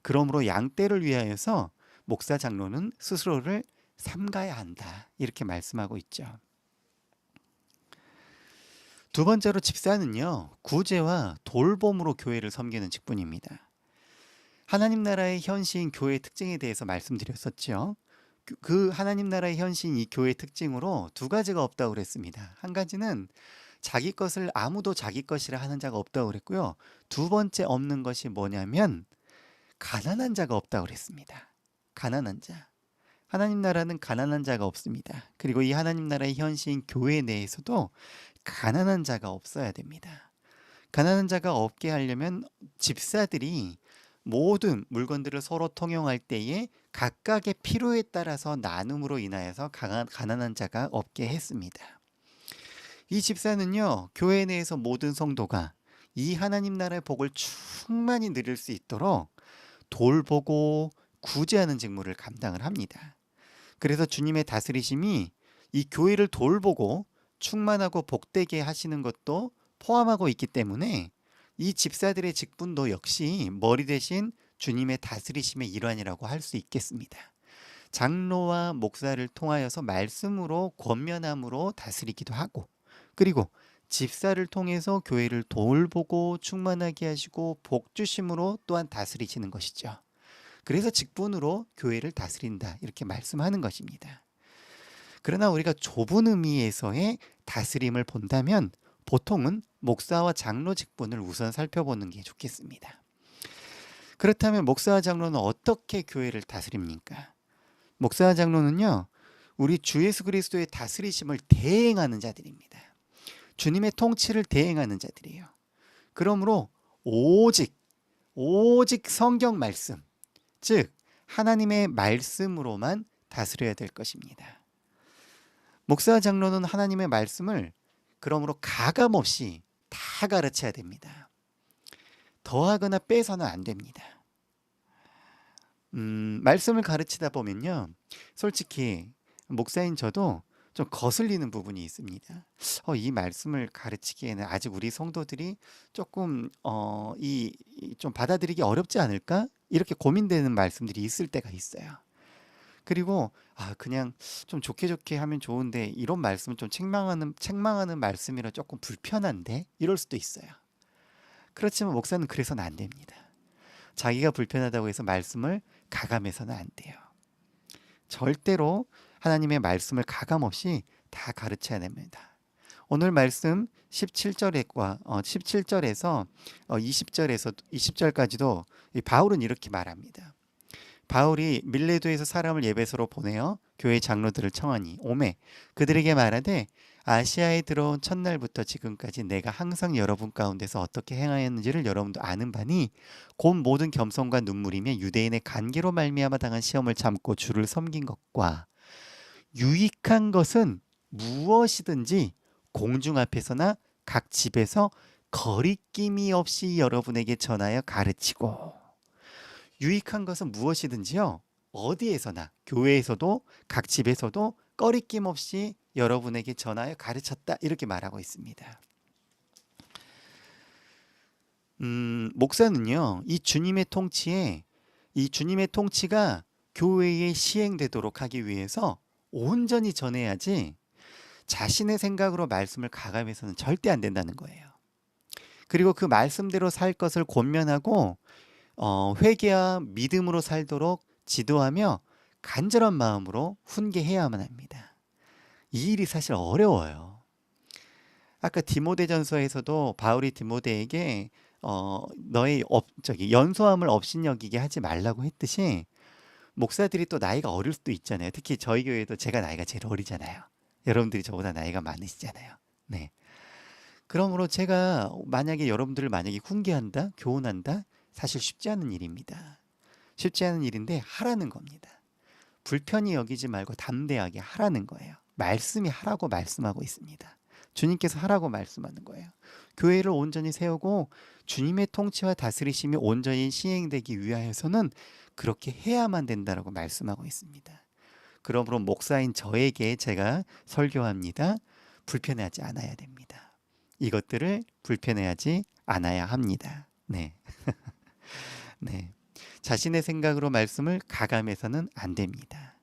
그러므로 양떼를 위하여서 목사 장로는 스스로를 삼가야 한다. 이렇게 말씀하고 있죠. 두 번째로 집사는요, 구제와 돌봄으로 교회를 섬기는 직분입니다. 하나님 나라의 현시인 교회의 특징에 대해서 말씀드렸었죠. 그 하나님 나라의 현시인 이 교회의 특징으로 두 가지가 없다고 그랬습니다. 한 가지는 자기 것을 아무도 자기 것이라 하는 자가 없다고 그랬고요. 두 번째 없는 것이 뭐냐면 가난한 자가 없다고 그랬습니다. 가난한 자. 하나님 나라는 가난한 자가 없습니다. 그리고 이 하나님 나라의 현시인 교회 내에서도 가난한 자가 없어야 됩니다. 가난한 자가 없게 하려면 집사들이 모든 물건들을 서로 통용할 때에 각각의 필요에 따라서 나눔으로 인하여서 가난한 자가 없게 했습니다. 이 집사는요, 교회 내에서 모든 성도가 이 하나님 나라의 복을 충만히 누릴 수 있도록 돌보고 구제하는 직무를 감당을 합니다. 그래서 주님의 다스리심이 이 교회를 돌보고 충만하고 복되게 하시는 것도 포함하고 있기 때문에 이 집사들의 직분도 역시 머리 대신 주님의 다스리심의 일환이라고 할 수 있겠습니다. 장로와 목사를 통하여서 말씀으로 권면함으로 다스리기도 하고, 그리고 집사를 통해서 교회를 돌보고 충만하게 하시고 복 주심으로 또한 다스리시는 것이죠. 그래서 직분으로 교회를 다스린다, 이렇게 말씀하는 것입니다. 그러나 우리가 좁은 의미에서의 다스림을 본다면 보통은 목사와 장로 직분을 우선 살펴보는 게 좋겠습니다. 그렇다면 목사와 장로는 어떻게 교회를 다스립니까? 목사와 장로는요, 우리 주 예수 그리스도의 다스리심을 대행하는 자들입니다. 주님의 통치를 대행하는 자들이에요. 그러므로 오직 성경 말씀, 즉 하나님의 말씀으로만 다스려야 될 것입니다. 목사와 장로는 하나님의 말씀을 그러므로 가감없이 다 가르쳐야 됩니다. 더하거나 빼서는 안 됩니다. 말씀을 가르치다 보면요, 솔직히 목사인 저도 좀 거슬리는 부분이 있습니다. 이 말씀을 가르치기에는 아직 우리 성도들이 조금 좀 받아들이기 어렵지 않을까? 이렇게 고민되는 말씀들이 있을 때가 있어요. 그리고 그냥 좀 좋게 하면 좋은데 이런 말씀은 좀 책망하는 말씀이라 조금 불편한데, 이럴 수도 있어요. 그렇지만 목사는 그래서는 안 됩니다. 자기가 불편하다고 해서 말씀을 가감해서는 안 돼요. 절대로 하나님의 말씀을 가감없이 다 가르쳐야 됩니다. 오늘 말씀 17절에서 20절까지도 바울은 이렇게 말합니다. 바울이 밀레도에서 사람을 예배소로 보내어 교회 장로들을 청하니 오매 그들에게 말하되 아시아에 들어온 첫날부터 지금까지 내가 항상 여러분 가운데서 어떻게 행하였는지를 여러분도 아는 바니 곧 모든 겸손과 눈물이며 유대인의 간계로 말미암아 당한 시험을 참고 주를 섬긴 것과 유익한 것은 무엇이든지 공중 앞에서나 각 집에서 거리낌이 없이 여러분에게 전하여 가르치고, 유익한 것은 무엇이든지요, 어디에서나 교회에서도 각 집에서도 꺼리낌 없이 여러분에게 전하여 가르쳤다, 이렇게 말하고 있습니다. 목사는요, 이 주님의 통치가 교회에 시행되도록 하기 위해서 온전히 전해야지 자신의 생각으로 말씀을 가감해서는 절대 안 된다는 거예요. 그리고 그 말씀대로 살 것을 권면하고 회개와 믿음으로 살도록 지도하며 간절한 마음으로 훈계해야만 합니다. 이 일이 사실 어려워요. 아까 디모데전서에서도 바울이 디모데에게 너의 연소함을 업신여기게 하지 말라고 했듯이, 목사들이 또 나이가 어릴 수도 있잖아요. 특히 저희 교회도 제가 나이가 제일 어리잖아요. 여러분들이 저보다 나이가 많으시잖아요. 네. 그러므로 제가 여러분들을 훈계한다, 교훈한다, 사실 쉽지 않은 일입니다. 쉽지 않은 일인데 하라는 겁니다. 불편히 여기지 말고 담대하게 하라는 거예요. 말씀이 하라고 말씀하고 있습니다. 주님께서 하라고 말씀하는 거예요. 교회를 온전히 세우고 주님의 통치와 다스리심이 온전히 시행되기 위하여서는 그렇게 해야만 된다라고 말씀하고 있습니다. 그러므로 목사인 저에게 제가 설교합니다. 불편해하지 않아야 됩니다. 이것들을 불편해하지 않아야 합니다. 네. 네. 자신의 생각으로 말씀을 가감해서는 안 됩니다.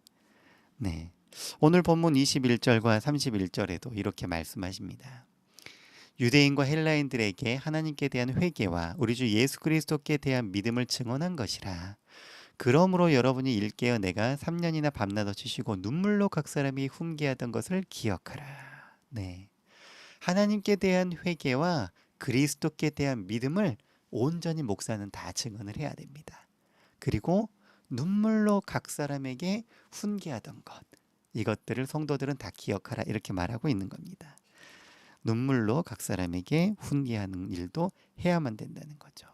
네. 오늘 본문 21절과 31절에도 이렇게 말씀하십니다. 유대인과 헬라인들에게 하나님께 대한 회개와 우리 주 예수 그리스도께 대한 믿음을 증언한 것이라. 그러므로 여러분이 일깨어 내가 3년이나 밤낮 어치시고 눈물로 각 사람이 훈계하던 것을 기억하라. 네. 하나님께 대한 회개와 그리스도께 대한 믿음을 온전히 목사는 다 증언을 해야 됩니다. 그리고 눈물로 각 사람에게 훈계하던 것, 이것들을 성도들은 다 기억하라 이렇게 말하고 있는 겁니다. 눈물로 각 사람에게 훈계하는 일도 해야만 된다는 거죠.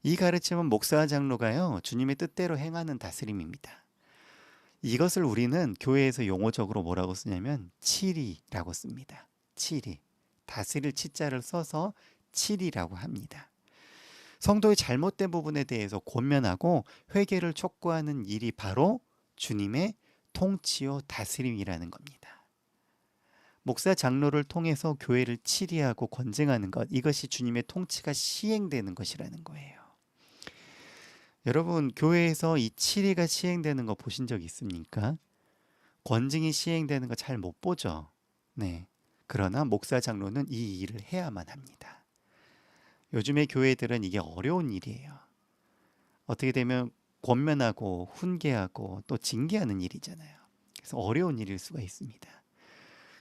이 가르침은 목사와 장로가요, 주님의 뜻대로 행하는 다스림입니다. 이것을 우리는 교회에서 용어적으로 뭐라고 쓰냐면 치리라고 씁니다. 치리. 다스릴 치자를 써서 치리라고 합니다. 성도의 잘못된 부분에 대해서 권면하고 회개를 촉구하는 일이 바로 주님의 통치요 다스림이라는 겁니다. 목사 장로를 통해서 교회를 치리하고 권증하는 것, 이것이 주님의 통치가 시행되는 것이라는 거예요. 여러분, 교회에서 이 치리가 시행되는 거 보신 적 있습니까? 권증이 시행되는 거 잘 못 보죠. 네. 그러나 목사 장로는 이 일을 해야만 합니다. 요즘의 교회들은 이게 어려운 일이에요. 어떻게 되면 권면하고 훈계하고 또 징계하는 일이잖아요. 그래서 어려운 일일 수가 있습니다.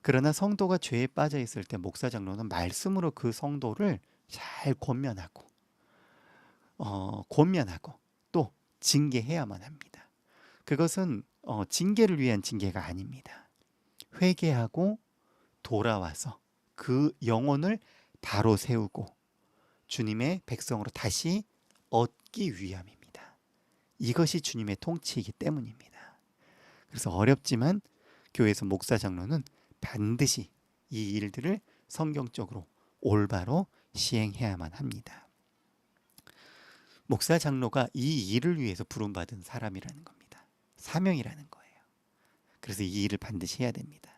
그러나 성도가 죄에 빠져 있을 때 목사 장로는 말씀으로 그 성도를 잘 권면하고 또 징계해야만 합니다. 그것은 징계를 위한 징계가 아닙니다. 회개하고 돌아와서 그 영혼을 바로 세우고 주님의 백성으로 다시 얻기 위함입니다. 이것이 주님의 통치이기 때문입니다. 그래서 어렵지만 교회에서 목사 장로는 반드시 이 일들을 성경적으로 올바로 시행해야만 합니다. 목사 장로가 이 일을 위해서 부름받은 사람이라는 겁니다. 사명이라는 거예요. 그래서 이 일을 반드시 해야 됩니다.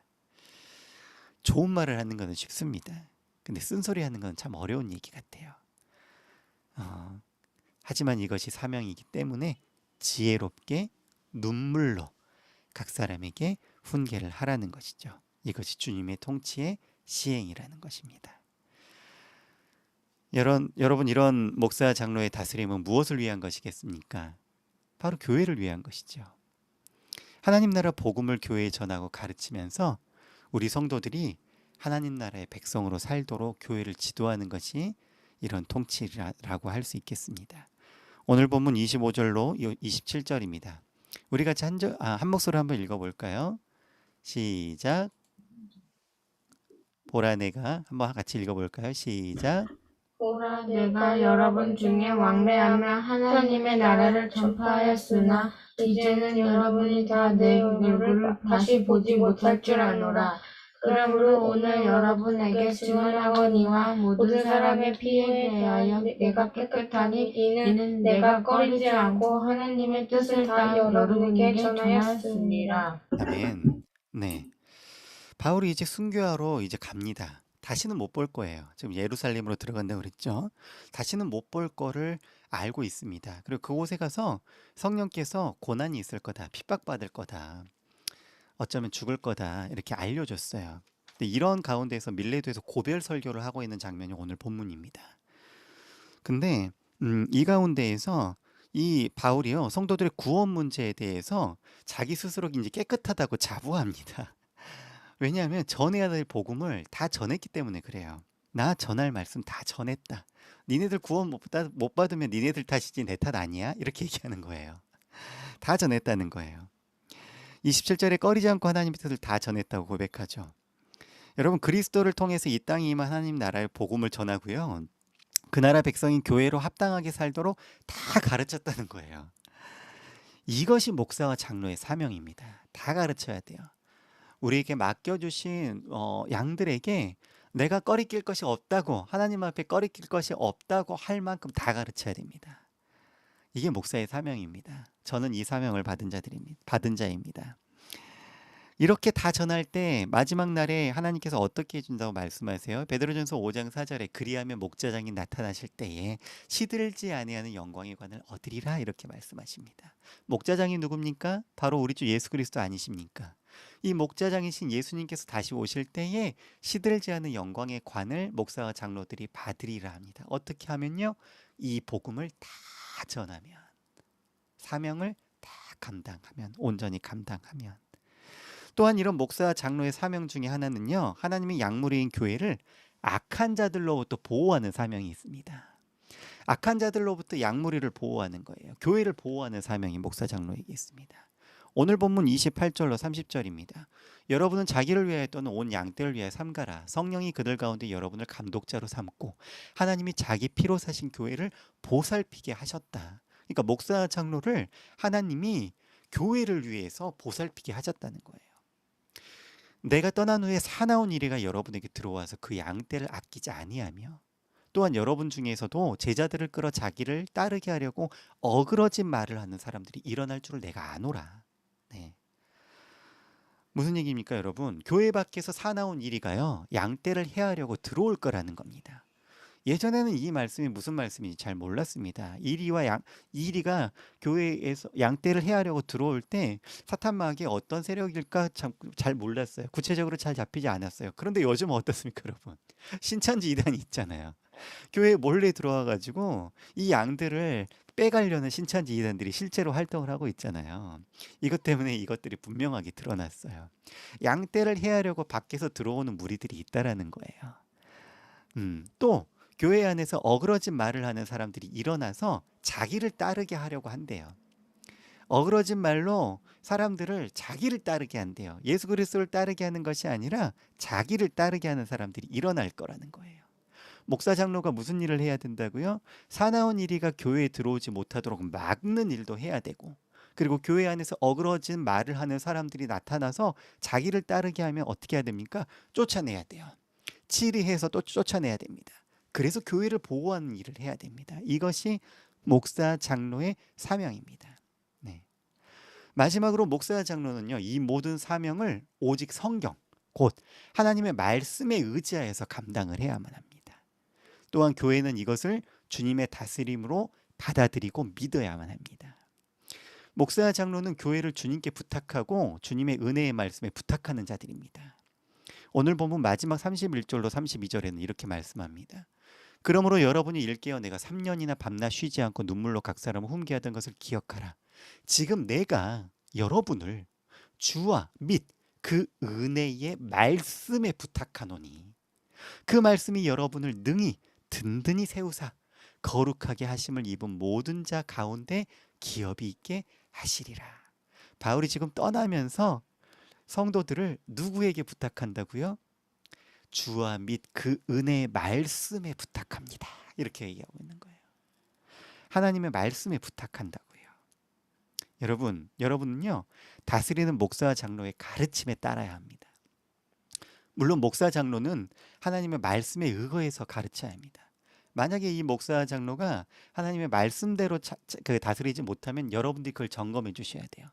좋은 말을 하는 것은 쉽습니다. 근데 쓴소리 하는 건 참 어려운 얘기 같아요. 하지만 이것이 사명이기 때문에 지혜롭게 눈물로 각 사람에게 훈계를 하라는 것이죠. 이것이 주님의 통치의 시행이라는 것입니다. 여러분, 이런 목사 장로의 다스림은 무엇을 위한 것이겠습니까? 바로 교회를 위한 것이죠. 하나님 나라 복음을 교회에 전하고 가르치면서 우리 성도들이 하나님 나라의 백성으로 살도록 교회를 지도하는 것이 이런 통치라고 할 수 있겠습니다. 오늘 본문 25절로 27절입니다. 우리 같이 한 목소리로 한번 읽어볼까요? 시작. 보라 내가 한번 같이 읽어볼까요? 시작. 보라, 내가 여러분 중에 왕래하며 하나님의 나라를 전파하였으나 이제는 여러분이 다 내 얼굴을 다시 보지 못할 줄 아노라. 그러므로 오늘 여러분에게 증언하거니와 모든 사람의 피에 대하여 내가 깨끗하니 이는 내가 꺼리지 않고 하나님의 뜻을 다 여러분에게 전하였습니다. 아멘. 네. 바울이 이제 순교하러 이제 갑니다. 다시는 못 볼 거예요. 지금 예루살렘으로 들어간다고 그랬죠. 다시는 못 볼 거를 알고 있습니다. 그리고 그곳에 가서 성령께서 고난이 있을 거다, 핍박받을 거다, 어쩌면 죽을 거다 이렇게 알려줬어요. 근데 이런 가운데서 밀레도에서 고별 설교를 하고 있는 장면이 오늘 본문입니다. 근데 이 가운데에서 이 바울이요, 성도들의 구원 문제에 대해서 자기 스스로 이제 깨끗하다고 자부합니다. 왜냐하면 전해야 될 복음을 다 전했기 때문에 그래요. 나 전할 말씀 다 전했다. 니네들 구원 못 받으면 니네들 탓이지 내 탓 아니야? 이렇게 얘기하는 거예요. 다 전했다는 거예요. 27절에 꺼리지 않고 하나님의 뜻을 다 전했다고 고백하죠. 여러분, 그리스도를 통해서 이 땅에 임한 하나님 나라의 복음을 전하고요, 그 나라 백성인 교회로 합당하게 살도록 다 가르쳤다는 거예요. 이것이 목사와 장로의 사명입니다. 다 가르쳐야 돼요. 우리에게 맡겨주신 양들에게 내가 꺼리낄 것이 없다고, 하나님 앞에 꺼리낄 것이 없다고 할 만큼 다 가르쳐야 됩니다. 이게 목사의 사명입니다. 저는 이 사명을 받은 자입니다. 이렇게 다 전할 때 마지막 날에 하나님께서 어떻게 해준다고 말씀하세요? 베드로전서 5장 4절에 그리하면 목자장이 나타나실 때에 시들지 아니하는 영광의 관을 얻으리라 이렇게 말씀하십니다. 목자장이 누굽니까? 바로 우리 주 예수 그리스도 아니십니까? 이 목자장이신 예수님께서 다시 오실 때에 시들지 않은 영광의 관을 목사와 장로들이 받으리라 합니다. 어떻게 하면요? 이 복음을 다 전하면, 사명을 다 감당하면, 온전히 감당하면. 또한 이런 목사 장로의 사명 중에 하나는요, 하나님의 약물인 교회를 악한 자들로부터 보호하는 사명이 있습니다. 악한 자들로부터 약물이를 보호하는 거예요. 교회를 보호하는 사명이 목사 장로에게 있습니다. 오늘 본문 28절로 30절입니다. 여러분은 자기를 위하여 또는 온 양떼를 위하여 삼가라. 성령이 그들 가운데 여러분을 감독자로 삼고 하나님이 자기 피로 사신 교회를 보살피게 하셨다. 그러니까 목사 장로를 하나님이 교회를 위해서 보살피게 하셨다는 거예요. 내가 떠난 후에 사나운 이리가 여러분에게 들어와서 그 양떼를 아끼지 아니하며 또한 여러분 중에서도 제자들을 끌어 자기를 따르게 하려고 어그러진 말을 하는 사람들이 일어날 줄을 내가 아노라. 네. 무슨 얘기입니까, 여러분? 교회 밖에서 사나운 이리가요, 양떼를 해하려고 들어올 거라는 겁니다. 예전에는 이 말씀이 무슨 말씀인지 잘 몰랐습니다. 이리가 교회에서 양떼를 해하려고 들어올 때 사탄 마귀의 어떤 세력일까 잘 몰랐어요. 구체적으로 잘 잡히지 않았어요. 그런데 요즘은 어떻습니까, 여러분? 신천지 이단이 있잖아요. 교회에 몰래 들어와 가지고 이 양들을 빼가려는 신천지 이단들이 실제로 활동을 하고 있잖아요. 이것 때문에 이것들이 분명하게 드러났어요. 양떼를 해하려고 밖에서 들어오는 무리들이 있다라는 거예요. 또 교회 안에서 어그러진 말을 하는 사람들이 일어나서 자기를 따르게 하려고 한대요. 어그러진 말로 사람들을 자기를 따르게 한대요. 예수 그리스도를 따르게 하는 것이 아니라 자기를 따르게 하는 사람들이 일어날 거라는 거예요. 목사 장로가 무슨 일을 해야 된다고요? 사나운 이리가 교회에 들어오지 못하도록 막는 일도 해야 되고, 그리고 교회 안에서 어그러진 말을 하는 사람들이 나타나서 자기를 따르게 하면 어떻게 해야 됩니까? 쫓아내야 돼요. 치리해서 또 쫓아내야 됩니다. 그래서 교회를 보호하는 일을 해야 됩니다. 이것이 목사 장로의 사명입니다. 네. 마지막으로 목사 장로는요, 이 모든 사명을 오직 성경, 곧 하나님의 말씀에 의지하여서 감당을 해야만 합니다. 또한 교회는 이것을 주님의 다스림으로 받아들이고 믿어야만 합니다. 목사 장로는 교회를 주님께 부탁하고 주님의 은혜의 말씀에 부탁하는 자들입니다. 오늘 본문 마지막 31절로 32절에는 이렇게 말씀합니다. 그러므로 여러분이 일깨어 내가 3년이나 밤낮 쉬지 않고 눈물로 각 사람을 훈계하던 것을 기억하라. 지금 내가 여러분을 주와 및 그 은혜의 말씀에 부탁하노니 그 말씀이 여러분을 능히 든든히 세우사 거룩하게 하심을 입은 모든 자 가운데 기업이 있게 하시리라. 바울이 지금 떠나면서 성도들을 누구에게 부탁한다고요? 주와 및 그 은혜의 말씀에 부탁합니다. 이렇게 얘기하고 있는 거예요. 하나님의 말씀에 부탁한다고요. 여러분은요, 다스리는 목사와 장로의 가르침에 따라야 합니다. 물론 목사 장로는 하나님의 말씀에 의거해서 가르쳐야 합니다. 만약에 이 목사 장로가 하나님의 말씀대로 다스리지 못하면 여러분들이 그걸 점검해 주셔야 돼요.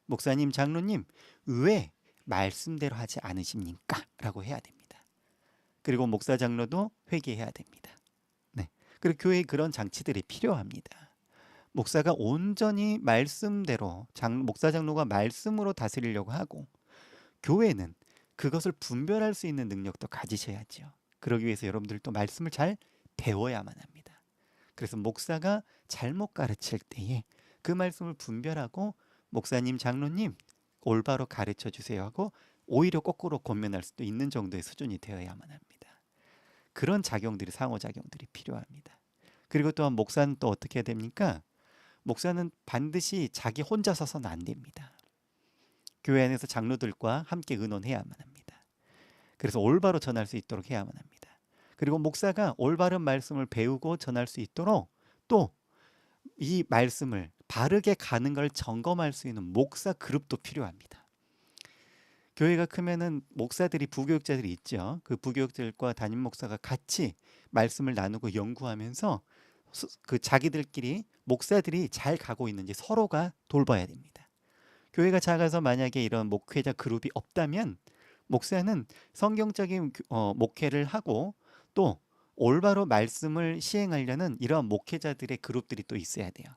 목사님, 장로님, 왜 말씀대로 하지 않으십니까? 라고 해야 됩니다. 그리고 목사 장로도 회개해야 됩니다. 네. 그리고 교회에 그런 장치들이 필요합니다. 목사가 온전히 말씀대로 목사 장로가 말씀으로 다스리려고 하고, 교회는 그것을 분별할 수 있는 능력도 가지셔야죠. 그러기 위해서 여러분들도 말씀을 잘 배워야만 합니다. 그래서 목사가 잘못 가르칠 때에 그 말씀을 분별하고 목사님, 장로님 올바로 가르쳐 주세요 하고 오히려 거꾸로 권면할 수도 있는 정도의 수준이 되어야만 합니다. 그런 작용들이, 상호작용들이 필요합니다. 그리고 또한 목사는 또 어떻게 해야 됩니까? 목사는 반드시 자기 혼자 서서는 안 됩니다. 교회 안에서 장로들과 함께 의논해야만 합니다. 그래서 올바로 전할 수 있도록 해야만 합니다. 그리고 목사가 올바른 말씀을 배우고 전할 수 있도록 또 이 말씀을 바르게 가는 걸 점검할 수 있는 목사 그룹도 필요합니다. 교회가 크면은 목사들이, 부교육자들이 있죠. 그 부교육자들과 담임 목사가 같이 말씀을 나누고 연구하면서 그 자기들끼리 목사들이 잘 가고 있는지 서로가 돌봐야 됩니다. 교회가 작아서 만약에 이런 목회자 그룹이 없다면 목사는 성경적인 목회를 하고 또 올바로 말씀을 시행하려는 이러한 목회자들의 그룹들이 또 있어야 돼요.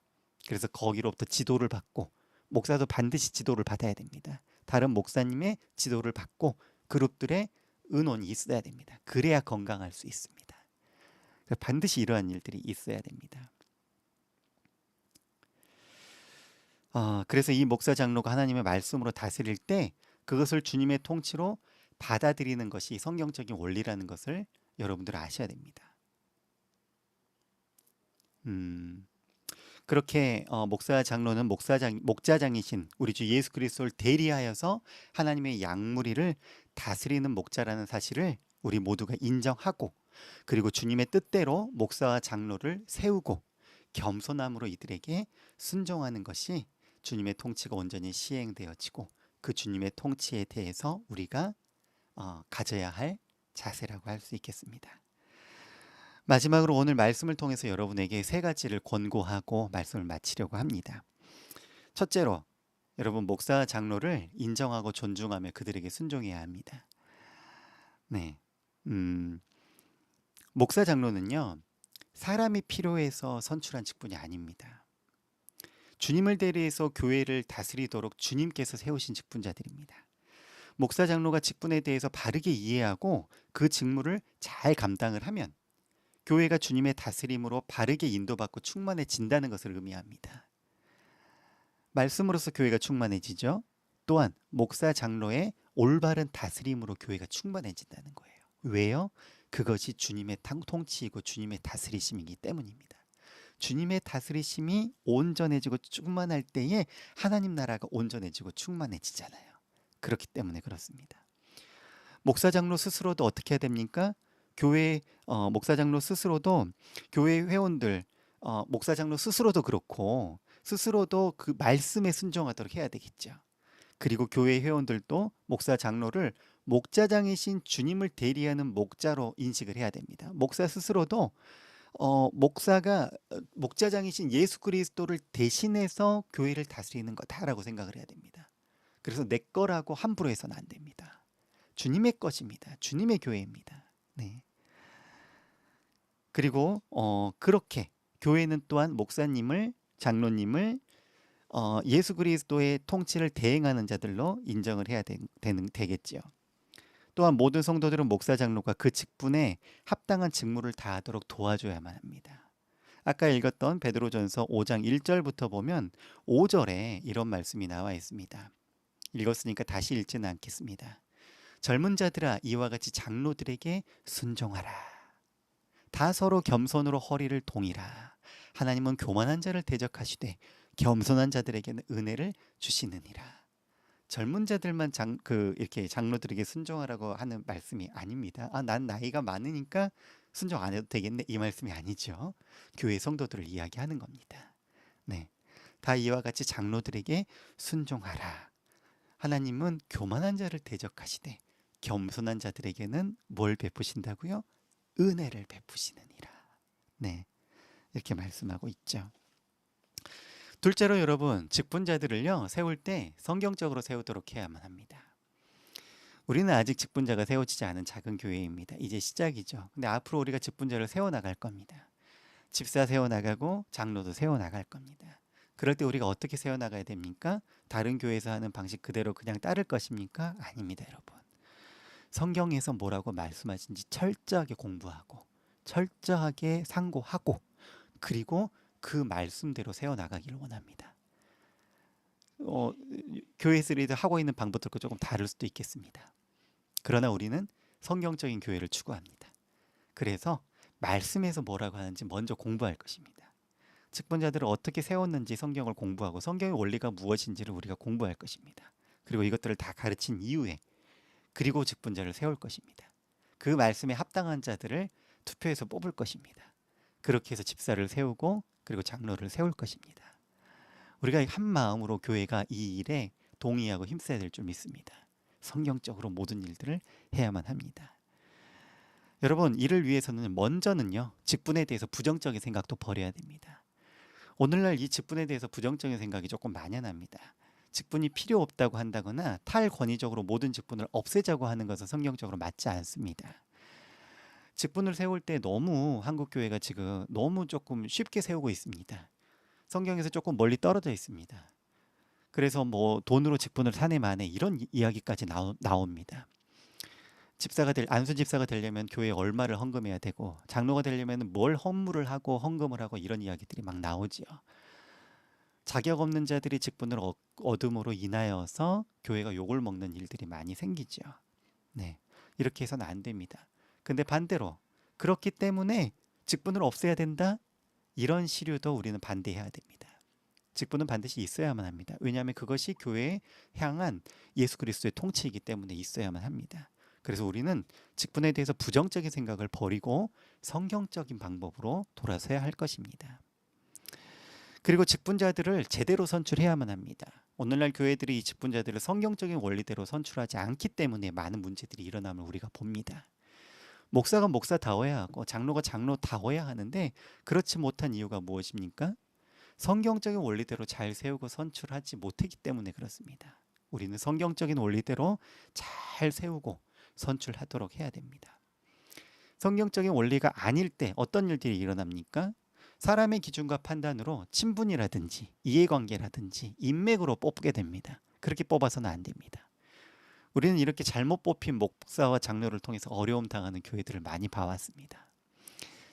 그래서 거기로부터 지도를 받고 목사도 반드시 지도를 받아야 됩니다. 다른 목사님의 지도를 받고 그룹들의 의논이 있어야 됩니다. 그래야 건강할 수 있습니다. 반드시 이러한 일들이 있어야 됩니다. 그래서 이 목사 장로가 하나님의 말씀으로 다스릴 때 그것을 주님의 통치로 받아들이는 것이 성경적인 원리라는 것을 여러분들 아셔야 됩니다. 그렇게 목사 장로는 목자장이신 우리 주 예수 그리스도를 대리하여서 하나님의 양무리를 다스리는 목자라는 사실을 우리 모두가 인정하고, 그리고 주님의 뜻대로 목사와 장로를 세우고 겸손함으로 이들에게 순종하는 것이 주님의 통치가 온전히 시행되어지고 그 주님의 통치에 대해서 우리가 가져야 할 자세라고 할 수 있겠습니다. 마지막으로 오늘 말씀을 통해서 여러분에게 세 가지를 권고하고 말씀을 마치려고 합니다. 첫째로, 여러분 목사와 장로를 인정하고 존중하며 그들에게 순종해야 합니다. 네, 목사 장로는요, 사람이 필요해서 선출한 직분이 아닙니다. 주님을 대리해서 교회를 다스리도록 주님께서 세우신 직분자들입니다. 목사 장로가 직분에 대해서 바르게 이해하고 그 직무를 잘 감당을 하면 교회가 주님의 다스림으로 바르게 인도받고 충만해진다는 것을 의미합니다. 말씀으로서 교회가 충만해지죠. 또한 목사 장로의 올바른 다스림으로 교회가 충만해진다는 거예요. 왜요? 그것이 주님의 통치이고 주님의 다스리심이기 때문입니다. 주님의 다스리심이 온전해지고 충만할 때에 하나님 나라가 온전해지고 충만해지잖아요. 그렇기 때문에 그렇습니다. 목사 장로 스스로도 어떻게 해야 됩니까? 교회 목사 장로 스스로도 교회 회원들 목사 장로 스스로도 그렇고 스스로도 그 말씀에 순종하도록 해야 되겠죠. 그리고 교회 회원들도 목사 장로를 목자장이신 주님을 대리하는 목자로 인식을 해야 됩니다. 목사 스스로도 목사가 목자장이신 예수 그리스도를 대신해서 교회를 다스리는 거다라고 생각을 해야 됩니다. 그래서 내 거라고 함부로 해서는 안 됩니다. 주님의 것입니다. 주님의 교회입니다. 네. 그리고 그렇게 교회는 또한 목사님을, 장로님을 예수 그리스도의 통치를 대행하는 자들로 인정을 해야 되겠지요. 또한 모든 성도들은 목사 장로가 그 직분에 합당한 직무를 다하도록 도와줘야만 합니다. 아까 읽었던 베드로전서 5장 1절부터 보면 5절에 이런 말씀이 나와 있습니다. 읽었으니까 다시 읽지는 않겠습니다. 젊은 자들아, 이와 같이 장로들에게 순종하라. 다 서로 겸손으로 허리를 동이라. 하나님은 교만한 자를 대적하시되 겸손한 자들에게는 은혜를 주시느니라. 젊은 자들만 이렇게 장로들에게 순종하라고 하는 말씀이 아닙니다. 난 나이가 많으니까 순종 안 해도 되겠네, 이 말씀이 아니죠. 교회 성도들을 이야기하는 겁니다. 네, 다 이와 같이 장로들에게 순종하라. 하나님은 교만한 자를 대적하시되 겸손한 자들에게는 뭘 베푸신다고요? 은혜를 베푸시느니라. 네, 이렇게 말씀하고 있죠. 둘째로 여러분, 직분자들을요 세울 때 성경적으로 세우도록 해야만 합니다. 우리는 아직 직분자가 세워지지 않은 작은 교회입니다. 이제 시작이죠. 근데 앞으로 우리가 직분자를 세워나갈 겁니다. 집사 세워나가고 장로도 세워나갈 겁니다. 그럴 때 우리가 어떻게 세워나가야 됩니까? 다른 교회에서 하는 방식 그대로 그냥 따를 것입니까? 아닙니다, 여러분. 성경에서 뭐라고 말씀하신지 철저하게 공부하고 철저하게 상고하고 그리고 그 말씀대로 세워나가기를 원합니다. 교회에서 하고 있는 방법들과 조금 다를 수도 있겠습니다. 그러나 우리는 성경적인 교회를 추구합니다. 그래서 말씀에서 뭐라고 하는지 먼저 공부할 것입니다. 직분자들을 어떻게 세웠는지 성경을 공부하고 성경의 원리가 무엇인지를 우리가 공부할 것입니다. 그리고 이것들을 다 가르친 이후에 그리고 직분자를 세울 것입니다. 그 말씀에 합당한 자들을 투표해서 뽑을 것입니다. 그렇게 해서 집사를 세우고 그리고 장로를 세울 것입니다. 우리가 한 마음으로 교회가 이 일에 동의하고 힘써야 될 줄 믿습니다. 성경적으로 모든 일들을 해야만 합니다. 여러분, 이를 위해서는 먼저는요 직분에 대해서 부정적인 생각도 버려야 됩니다. 오늘날 이 직분에 대해서 부정적인 생각이 조금 만연합니다. 직분이 필요 없다고 한다거나 탈권위적으로 모든 직분을 없애자고 하는 것은 성경적으로 맞지 않습니다. 직분을 세울 때 너무 한국 교회가 지금 너무 조금 쉽게 세우고 있습니다. 성경에서 조금 멀리 떨어져 있습니다. 그래서 뭐 돈으로 직분을 사내 마내 이런 이야기까지 나옵니다. 안수 집사가 되려면 교회에 얼마를 헌금해야 되고, 장로가 되려면 뭘 헌물을 하고 헌금을 하고, 이런 이야기들이 막 나오지요. 자격 없는 자들이 직분을 얻음으로 인하여서 교회가 욕을 먹는 일들이 많이 생기죠. 네, 이렇게 해서는 안 됩니다. 근데 반대로 그렇기 때문에 직분을 없애야 된다? 이런 시류도 우리는 반대해야 됩니다. 직분은 반드시 있어야만 합니다. 왜냐하면 그것이 교회에 향한 예수 그리스도의 통치이기 때문에 있어야만 합니다. 그래서 우리는 직분에 대해서 부정적인 생각을 버리고 성경적인 방법으로 돌아서야 할 것입니다. 그리고 직분자들을 제대로 선출해야만 합니다. 오늘날 교회들이 이 직분자들을 성경적인 원리대로 선출하지 않기 때문에 많은 문제들이 일어남을 우리가 봅니다. 목사가 목사다워야 하고 장로가 장로다워야 하는데, 그렇지 못한 이유가 무엇입니까? 성경적인 원리대로 잘 세우고 선출하지 못했기 때문에 그렇습니다. 우리는 성경적인 원리대로 잘 세우고 선출하도록 해야 됩니다. 성경적인 원리가 아닐 때 어떤 일들이 일어납니까? 사람의 기준과 판단으로 친분이라든지 이해관계라든지 인맥으로 뽑게 됩니다. 그렇게 뽑아서는 안 됩니다. 우리는 이렇게 잘못 뽑힌 목사와 장로를 통해서 어려움 당하는 교회들을 많이 봐왔습니다.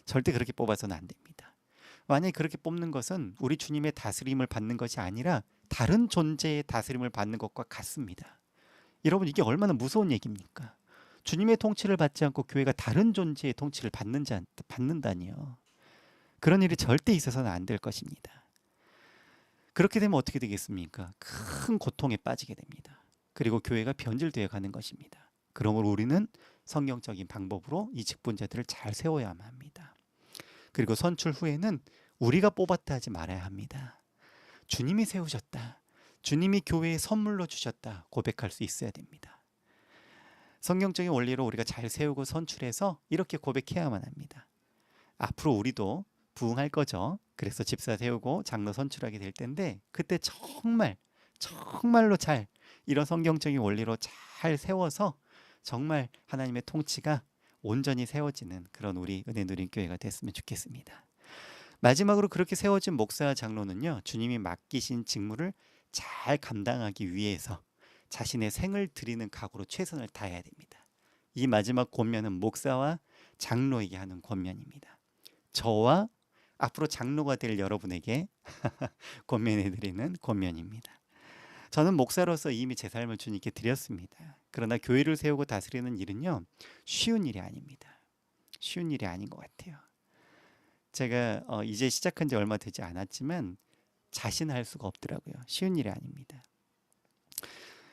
절대 그렇게 뽑아서는 안 됩니다. 만약에 그렇게 뽑는 것은 우리 주님의 다스림을 받는 것이 아니라 다른 존재의 다스림을 받는 것과 같습니다. 여러분, 이게 얼마나 무서운 얘기입니까? 주님의 통치를 받지 않고 교회가 다른 존재의 통치를 받는다니요. 그런 일이 절대 있어서는 안 될 것입니다. 그렇게 되면 어떻게 되겠습니까? 큰 고통에 빠지게 됩니다. 그리고 교회가 변질되어 가는 것입니다. 그러므로 우리는 성경적인 방법으로 이 직분자들을 잘 세워야만 합니다. 그리고 선출 후에는 우리가 뽑았다 하지 말아야 합니다. 주님이 세우셨다, 주님이 교회에 선물로 주셨다 고백할 수 있어야 됩니다. 성경적인 원리로 우리가 잘 세우고 선출해서 이렇게 고백해야만 합니다. 앞으로 우리도 부응할 거죠. 그래서 집사 세우고 장로 선출하게 될 텐데, 그때 정말로 잘 이런 성경적인 원리로 잘 세워서 정말 하나님의 통치가 온전히 세워지는 그런 우리 은혜 누린 교회가 됐으면 좋겠습니다. 마지막으로 그렇게 세워진 목사와 장로는요, 주님이 맡기신 직무를 잘 감당하기 위해서 자신의 생을 드리는 각오로 최선을 다해야 됩니다. 이 마지막 권면은 목사와 장로에게 하는 권면입니다. 저와 앞으로 장로가 될 여러분에게 권면해드리는 권면입니다. 저는 목사로서 이미 제 삶을 주님께 드렸습니다. 그러나 교회를 세우고 다스리는 일은요, 쉬운 일이 아닙니다. 쉬운 일이 아닌 것 같아요. 제가 이제 시작한 지 얼마 되지 않았지만 자신할 수가 없더라고요. 쉬운 일이 아닙니다.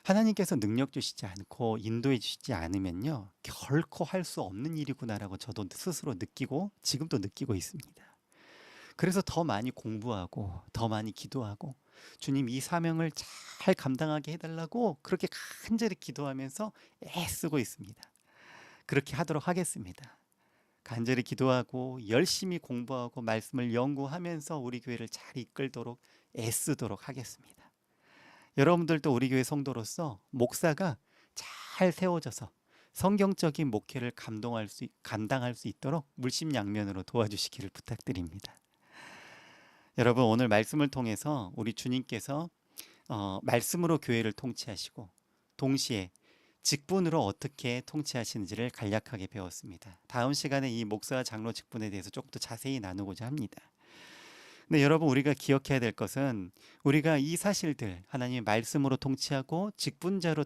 하나님께서 능력 주시지 않고 인도해 주시지 않으면요, 결코 할 수 없는 일이구나라고 저도 스스로 느끼고 지금도 느끼고 있습니다. 그래서 더 많이 공부하고 더 많이 기도하고 주님 이 사명을 잘 감당하게 해달라고 그렇게 간절히 기도하면서 애쓰고 있습니다. 그렇게 하도록 하겠습니다. 간절히 기도하고 열심히 공부하고 말씀을 연구하면서 우리 교회를 잘 이끌도록 애쓰도록 하겠습니다. 여러분들도 우리 교회 성도로서 목사가 잘 세워져서 성경적인 목회를 감당할 수 있도록 물심양면으로 도와주시기를 부탁드립니다. 여러분, 오늘 말씀을 통해서 우리 주님께서 말씀으로 교회를 통치하시고 동시에 직분으로 어떻게 통치하시는지를 간략하게 배웠습니다. 다음 시간에 이 목사와 장로 직분에 대해서 조금 더 자세히 나누고자 합니다. 근데 여러분, 우리가 기억해야 될 것은 우리가 이 사실들, 하나님의 말씀으로 통치하고 직분자로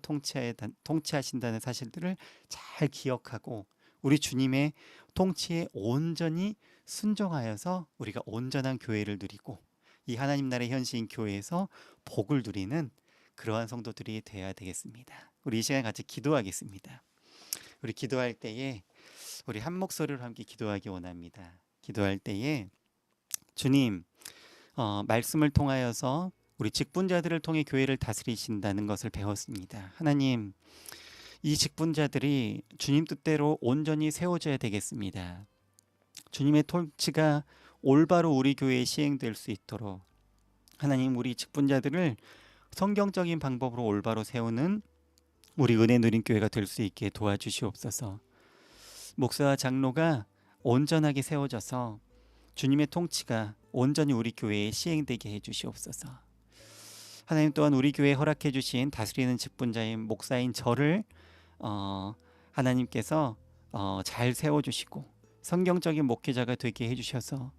통치하신다는 사실들을 잘 기억하고 우리 주님의 통치에 온전히 순종하여서 우리가 온전한 교회를 누리고 이 하나님 나라의 현시인 교회에서 복을 누리는 그러한 성도들이 되어야 되겠습니다. 우리 이 시간에 같이 기도하겠습니다. 우리 기도할 때에 우리 한 목소리로 함께 기도하기 원합니다. 기도할 때에 주님, 말씀을 통하여서 우리 직분자들을 통해 교회를 다스리신다는 것을 배웠습니다. 하나님, 이 직분자들이 주님 뜻대로 온전히 세워져야 되겠습니다. 주님의 통치가 올바로 우리 교회에 시행될 수 있도록 하나님, 우리 직분자들을 성경적인 방법으로 올바로 세우는 우리 은혜 누린 교회가 될 수 있게 도와주시옵소서. 목사와 장로가 온전하게 세워져서 주님의 통치가 온전히 우리 교회에 시행되게 해주시옵소서. 하나님 또한 우리 교회에 허락해 주신 다스리는 직분자인 목사인 저를 하나님께서 잘 세워주시고 성경적인 목회자가 되게 해주셔서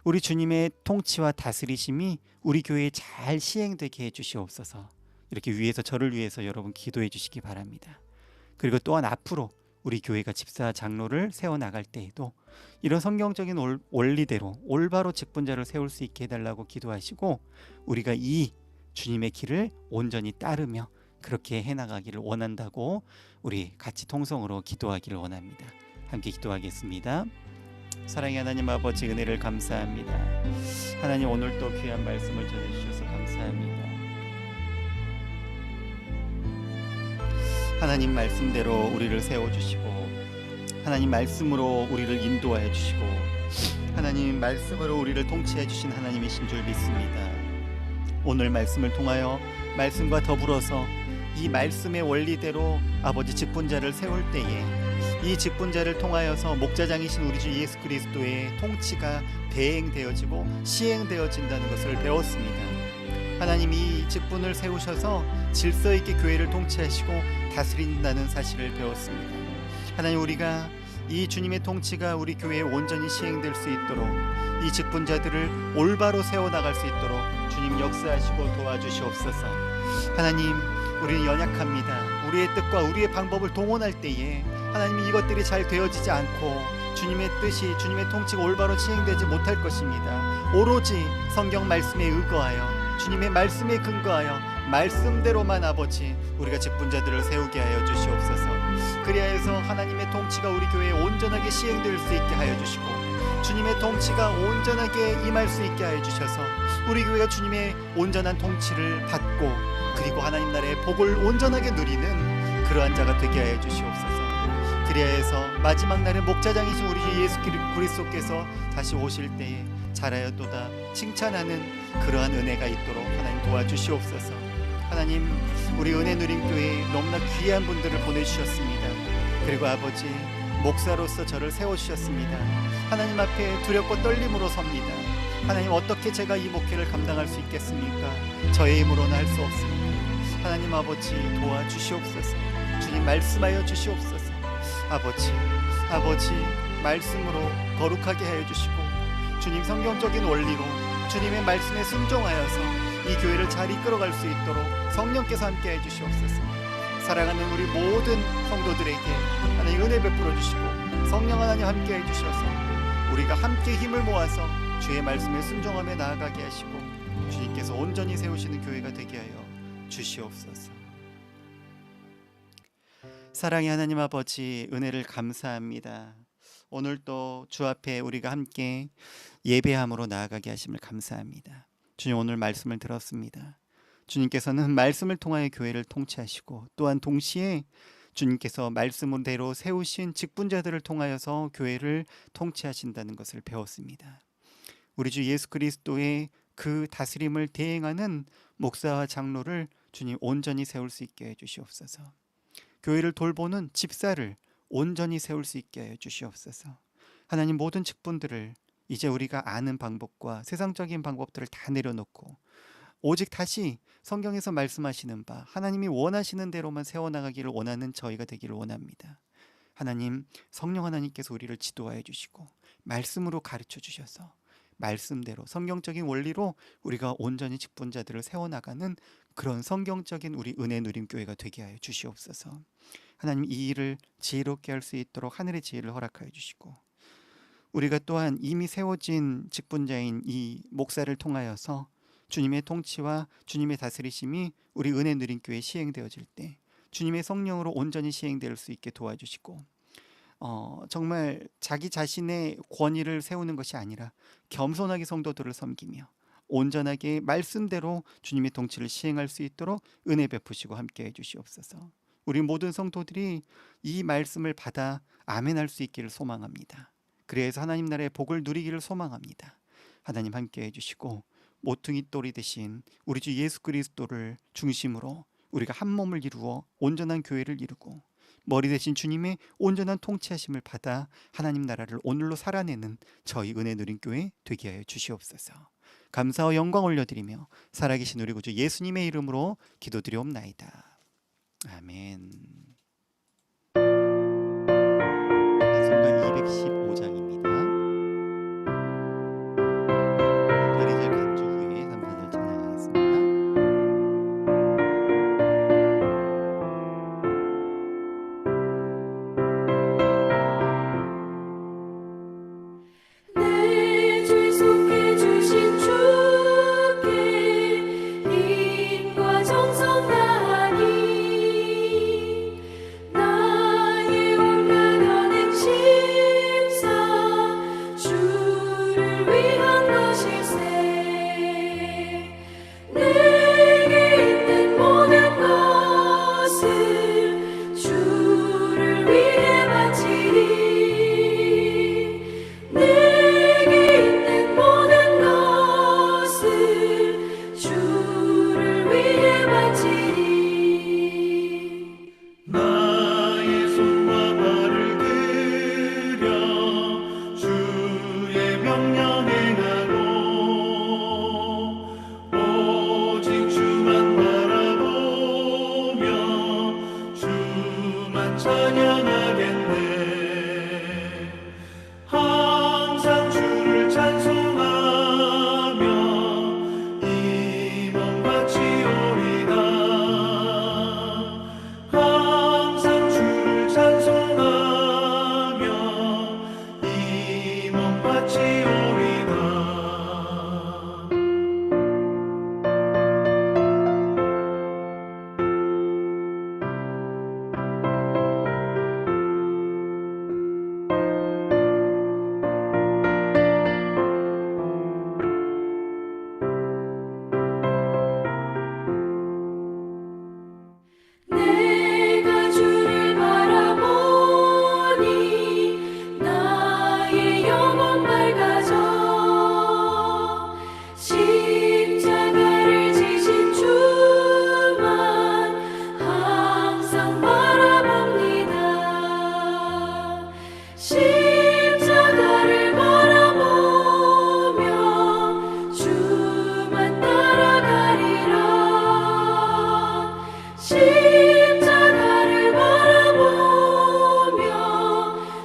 우리 주님의 통치와 다스리심이 우리 교회에 잘 시행되게 해주시옵소서. 이렇게 위에서 저를 위해서 여러분 기도해 주시기 바랍니다. 그리고 또한 앞으로 우리 교회가 집사 장로를 세워나갈 때에도 이런 성경적인 원리대로 올바로 직분자를 세울 수 있게 해달라고 기도하시고 우리가 이 주님의 길을 온전히 따르며 그렇게 해나가기를 원한다고 우리 같이 통성으로 기도하기를 원합니다. 함께 기도하겠습니다. 사랑의 하나님 아버지, 은혜를 감사합니다. 하나님, 오늘 또 귀한 말씀을 전해주셔서 감사합니다. 하나님 말씀대로 우리를 세워주시고 하나님 말씀으로 우리를 인도하여 주시고 하나님 말씀으로 우리를 통치해 주신 하나님이신 줄 믿습니다. 오늘 말씀을 통하여 말씀과 더불어서 이 말씀의 원리대로 아버지 직분자를 세울 때에 이 직분자를 통하여서 목자장이신 우리 주 예수 그리스도의 통치가 대행되어지고 시행되어진다는 것을 배웠습니다. 하나님, 이 직분을 세우셔서 질서 있게 교회를 통치하시고 다스린다는 사실을 배웠습니다. 하나님, 우리가 이 주님의 통치가 우리 교회에 온전히 시행될 수 있도록 이 직분자들을 올바로 세워나갈 수 있도록 주님 역사하시고 도와주시옵소서. 하나님, 우리는 연약합니다. 우리의 뜻과 우리의 방법을 동원할 때에 하나님, 이것들이 잘 되어지지 않고 주님의 뜻이, 주님의 통치가 올바로 시행되지 못할 것입니다. 오로지 성경 말씀에 의거하여 주님의 말씀에 근거하여 말씀대로만 아버지 우리가 직분자들을 세우게 하여 주시옵소서. 그리하여서 하나님의 통치가 우리 교회에 온전하게 시행될 수 있게 하여 주시고 주님의 통치가 온전하게 임할 수 있게 하여 주셔서 우리 교회가 주님의 온전한 통치를 받고 그리고 하나님 나라의 복을 온전하게 누리는 그러한 자가 되게 하여 주시옵소서. 그리하여서 마지막 날에 목자장이신 우리 주 예수 그리스도께서 다시 오실 때에 잘하였도다 칭찬하는 그러한 은혜가 있도록 하나님 도와주시옵소서. 하나님, 우리 은혜 누린 교회에 너무나 귀한 분들을 보내주셨습니다. 그리고 아버지, 목사로서 저를 세워주셨습니다. 하나님 앞에 두렵고 떨림으로 섭니다. 하나님, 어떻게 제가 이 목회를 감당할 수 있겠습니까? 저의 힘으로는 할 수 없습니다. 하나님 아버지, 도와주시옵소서. 주님, 말씀하여 주시옵소서. 아버지 말씀으로 거룩하게 하여 주시고 주님 성경적인 원리로 주님의 말씀에 순종하여서 이 교회를 잘 이끌어갈 수 있도록 성령께서 함께 해주시옵소서. 사랑하는 우리 모든 성도들에게 하나님 은혜 베풀어 주시고 성령 하나님 함께 해주셔서 우리가 함께 힘을 모아서 주의 말씀에 순종하며 나아가게 하시고 주님께서 온전히 세우시는 교회가 되게 하여 주시옵소서. 사랑의 하나님 아버지, 은혜를 감사합니다. 오늘 또 주 앞에 우리가 함께 예배함으로 나아가게 하심을 감사합니다. 주님, 오늘 말씀을 들었습니다. 주님께서는 말씀을 통하여 교회를 통치하시고 또한 동시에 주님께서 말씀대로 세우신 직분자들을 통하여서 교회를 통치하신다는 것을 배웠습니다. 우리 주 예수 그리스도의 그 다스림을 대행하는 목사와 장로를 주님 온전히 세울 수 있게 해주시옵소서. 교회를 돌보는 집사를 온전히 세울 수 있게 하여 주시옵소서. 하나님, 모든 직분들을 이제 우리가 아는 방법과 세상적인 방법들을 다 내려놓고 오직 다시 성경에서 말씀하시는 바 하나님이 원하시는 대로만 세워나가기를 원하는 저희가 되기를 원합니다. 하나님, 성령 하나님께서 우리를 지도하여 주시고 말씀으로 가르쳐 주셔서 말씀대로 성경적인 원리로 우리가 온전히 직분자들을 세워나가는 그런 성경적인 우리 은혜 누림 교회가 되게 하여 주시옵소서. 하나님, 이 일을 지혜롭게 할 수 있도록 하늘의 지혜를 허락하여 주시고 우리가 또한 이미 세워진 직분자인 이 목사를 통하여서 주님의 통치와 주님의 다스리심이 우리 은혜 누린 교회에 시행되어질 때 주님의 성령으로 온전히 시행될 수 있게 도와주시고 정말 자기 자신의 권위를 세우는 것이 아니라 겸손하게 성도들을 섬기며 온전하게 말씀대로 주님의 통치를 시행할 수 있도록 은혜 베푸시고 함께해 주시옵소서. 우리 모든 성도들이 이 말씀을 받아 아멘할 수 있기를 소망합니다. 그래서 하나님 나라의 복을 누리기를 소망합니다. 하나님 함께해 주시고 모퉁이 돌이 되신 우리 주 예수 그리스도를 중심으로 우리가 한 몸을 이루어 온전한 교회를 이루고 머리 되신 주님의 온전한 통치하심을 받아 하나님 나라를 오늘로 살아내는 저희 은혜 누린 교회 되게 하여 주시옵소서. 감사와 영광 올려드리며 살아계신 우리 구주 예수님의 이름으로 기도드리옵나이다. 아멘. 찬송가 215장입니다. 파리절 간주 후에 3, 4절 찬양하겠습니다. 내 주 속해 주신 주께 힘과 정성 다하니 나의 온갖 언행 심사 주를 위한 것일세. 내게 있는 모든 것을 주를 위해 바치리. 내게 있는 모든 것을 주를 위해 바치리. 나의 손과 발을 들여 주의 명령 행하고 오직 주만 바라보며 주만 찬양하겠네. 항상 주를 찬송하며 이 몸 바치오리다. 항상 주를 찬송하며 이 몸 바치오리다. 내가 주를 바라보니 나의 영혼 밝아져. 십자가를 지신 주만 항상 바라봅니다. 십자가를 바라보며 주만 따라가리라. 십자가를 바라보며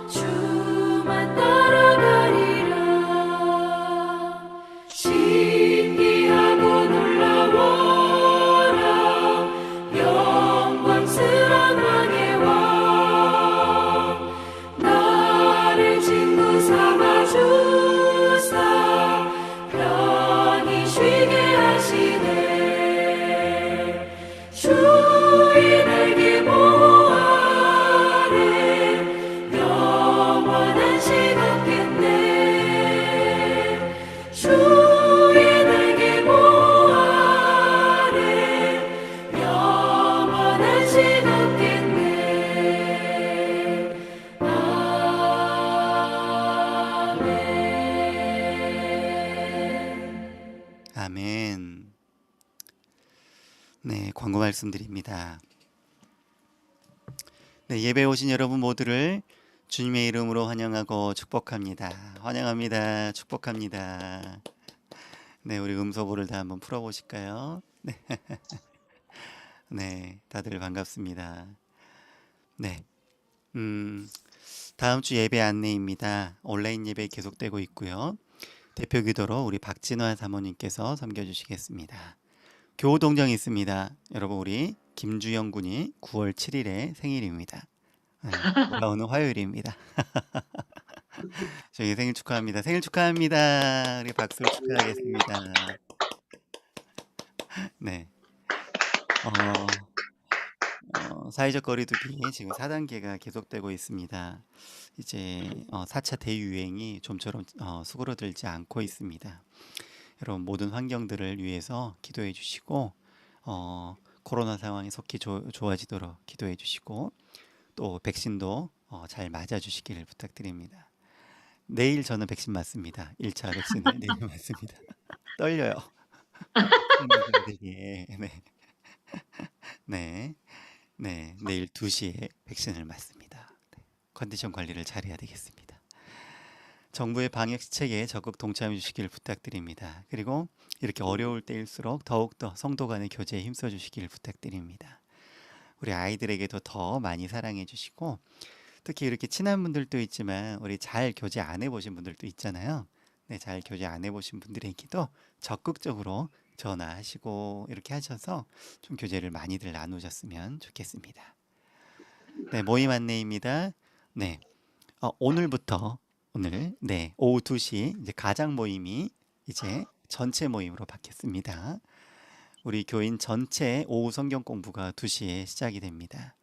주만 따라가리라. 신기하고 놀라워라. 영광스런 왕의 왕. 나를 친구 삼아 주사 편히 쉬게 하시네. 주의 날개 보호 아래 영원한 식 없겠네. 주의 날개 보호 아래 영원한 식 없겠네. 아멘. 아멘. 네, 광고 말씀드립니다. 네, 예배 오신 여러분 모두를 주님의 이름으로 환영하고 축복합니다. 환영합니다. 축복합니다. 네, 우리 음소거를 다 한번 풀어보실까요? 네, 네, 다들 반갑습니다. 네, 다음 주 예배 안내입니다. 온라인 예배 계속되고 있고요. 대표 기도로 우리 박진화 사모님께서 섬겨주시겠습니다. 교우동정이 있습니다. 여러분, 우리 김주영 군이 9월 7일에 생일입니다. 네, 올라오는 화요일입니다. 저희 생일 축하합니다. 생일 축하합니다. 우리 박수로 축하하겠습니다. 네. 사회적 거리두기 지금 4단계가 계속되고 있습니다. 이제 4차 대유행이 좀처럼 수그러들지 않고 있습니다. 여러분, 모든 환경들을 위해서 기도해 주시고 코로나 상황이 속히 좋아지도록 기도해 주시고 또 백신도 잘 맞아 주시기를 부탁드립니다. 내일 저는 백신 맞습니다. 1차 백신을 내일 맞습니다. 떨려요. 성인분들에게 네, 네, 네, 내일 2시에 백신을 맞습니다. 네, 컨디션 관리를 잘해야 되겠습니다. 정부의 방역 시책에 적극 동참해 주시길 부탁드립니다. 그리고 이렇게 어려울 때일수록 더욱더 성도 간의 교제에 힘써 주시길 부탁드립니다. 우리 아이들에게도 더 많이 사랑해 주시고 특히 이렇게 친한 분들도 있지만 우리 잘 교제 안 해보신 분들도 있잖아요. 네, 잘 교제 안 해보신 분들에게도 적극적으로 전화하시고 이렇게 하셔서 좀 교제를 많이들 나누셨으면 좋겠습니다. 네, 모임 안내입니다. 네, 오늘부터 오늘 네 오후 2시 이제 가장 모임이 이제 전체 모임으로 바뀌었습니다. 우리 교인 전체 오후 성경 공부가 2시에 시작이 됩니다.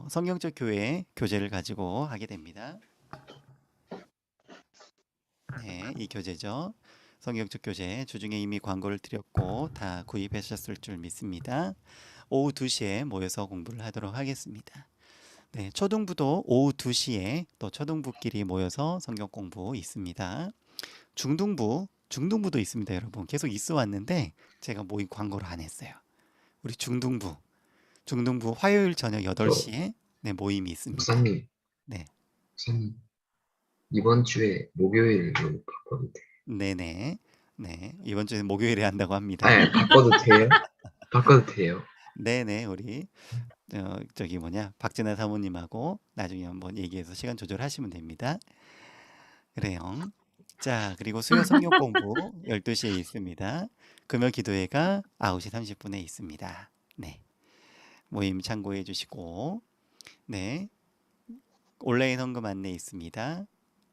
성경적 교회 교재를 가지고 하게 됩니다. 네, 이 교재죠. 성경적 교재 주중에 이미 광고를 드렸고 다 구입하셨을 줄 믿습니다. 오후 2시에 모여서 공부를 하도록 하겠습니다. 네, 초등부도 오후 2시에 또 초등부끼리 모여서 성경 공부 있습니다. 중등부도 있습니다, 여러분. 계속 있어 왔는데 제가 모임 광고를 안 했어요. 우리 중등부 화요일 저녁 8시에 네, 모임이 있습니다. 목사님, 네, 목사님, 이번 주에 목요일로 바꿔도 돼요? 네네, 네, 이번 주에 목요일에 한다고 합니다. 아니, 바꿔도 돼요? 바꿔도 돼요. 네네, 우리 저기 박진아 사모님하고 나중에 한번 얘기해서 시간 조절하시면 됩니다. 그래요. 자, 그리고 수요 성경 공부 12시에 있습니다. 금요 기도회가 9시 30분에 있습니다. 네, 모임 참고해 주시고, 네, 온라인 헌금 안내 있습니다.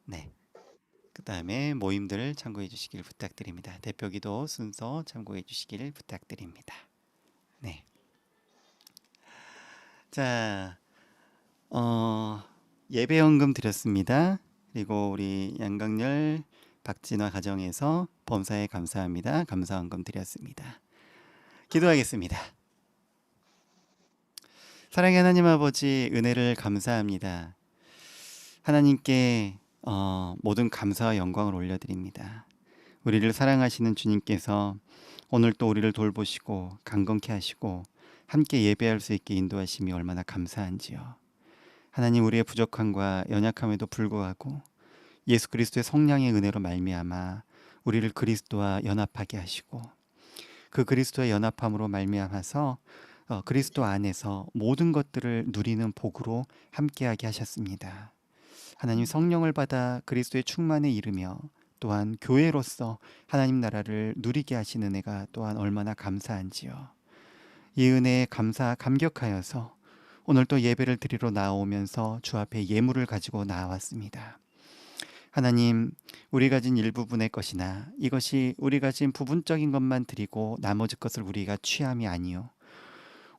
네, 그 다음에 모임들 참고해 주시길 부탁드립니다. 대표기도 순서 참고해 주시길 부탁드립니다. 네, 자, 예배 헌금 드렸습니다. 그리고 우리 양강렬 박진화 가정에서 범사에 감사합니다. 감사 헌금 드렸습니다. 기도하겠습니다. 사랑의 하나님 아버지, 은혜를 감사합니다. 하나님께 모든 감사와 영광을 올려드립니다. 우리를 사랑하시는 주님께서 오늘 또 우리를 돌보시고 강건케 하시고 함께 예배할 수 있게 인도하심이 얼마나 감사한지요. 하나님, 우리의 부족함과 연약함에도 불구하고 예수 그리스도의 성령의 은혜로 말미암아 우리를 그리스도와 연합하게 하시고 그 그리스도의 연합함으로 말미암아서 그리스도 안에서 모든 것들을 누리는 복으로 함께하게 하셨습니다. 하나님, 성령을 받아 그리스도의 충만에 이르며 또한 교회로서 하나님 나라를 누리게 하시는 은혜가 또한 얼마나 감사한지요. 이 은혜에 감격하여서 오늘 또 예배를 드리러 나오면서 주 앞에 예물을 가지고 나왔습니다. 하나님, 우리 가진 일부분의 것이나 이것이 우리 가진 부분적인 것만 드리고 나머지 것을 우리가 취함이 아니요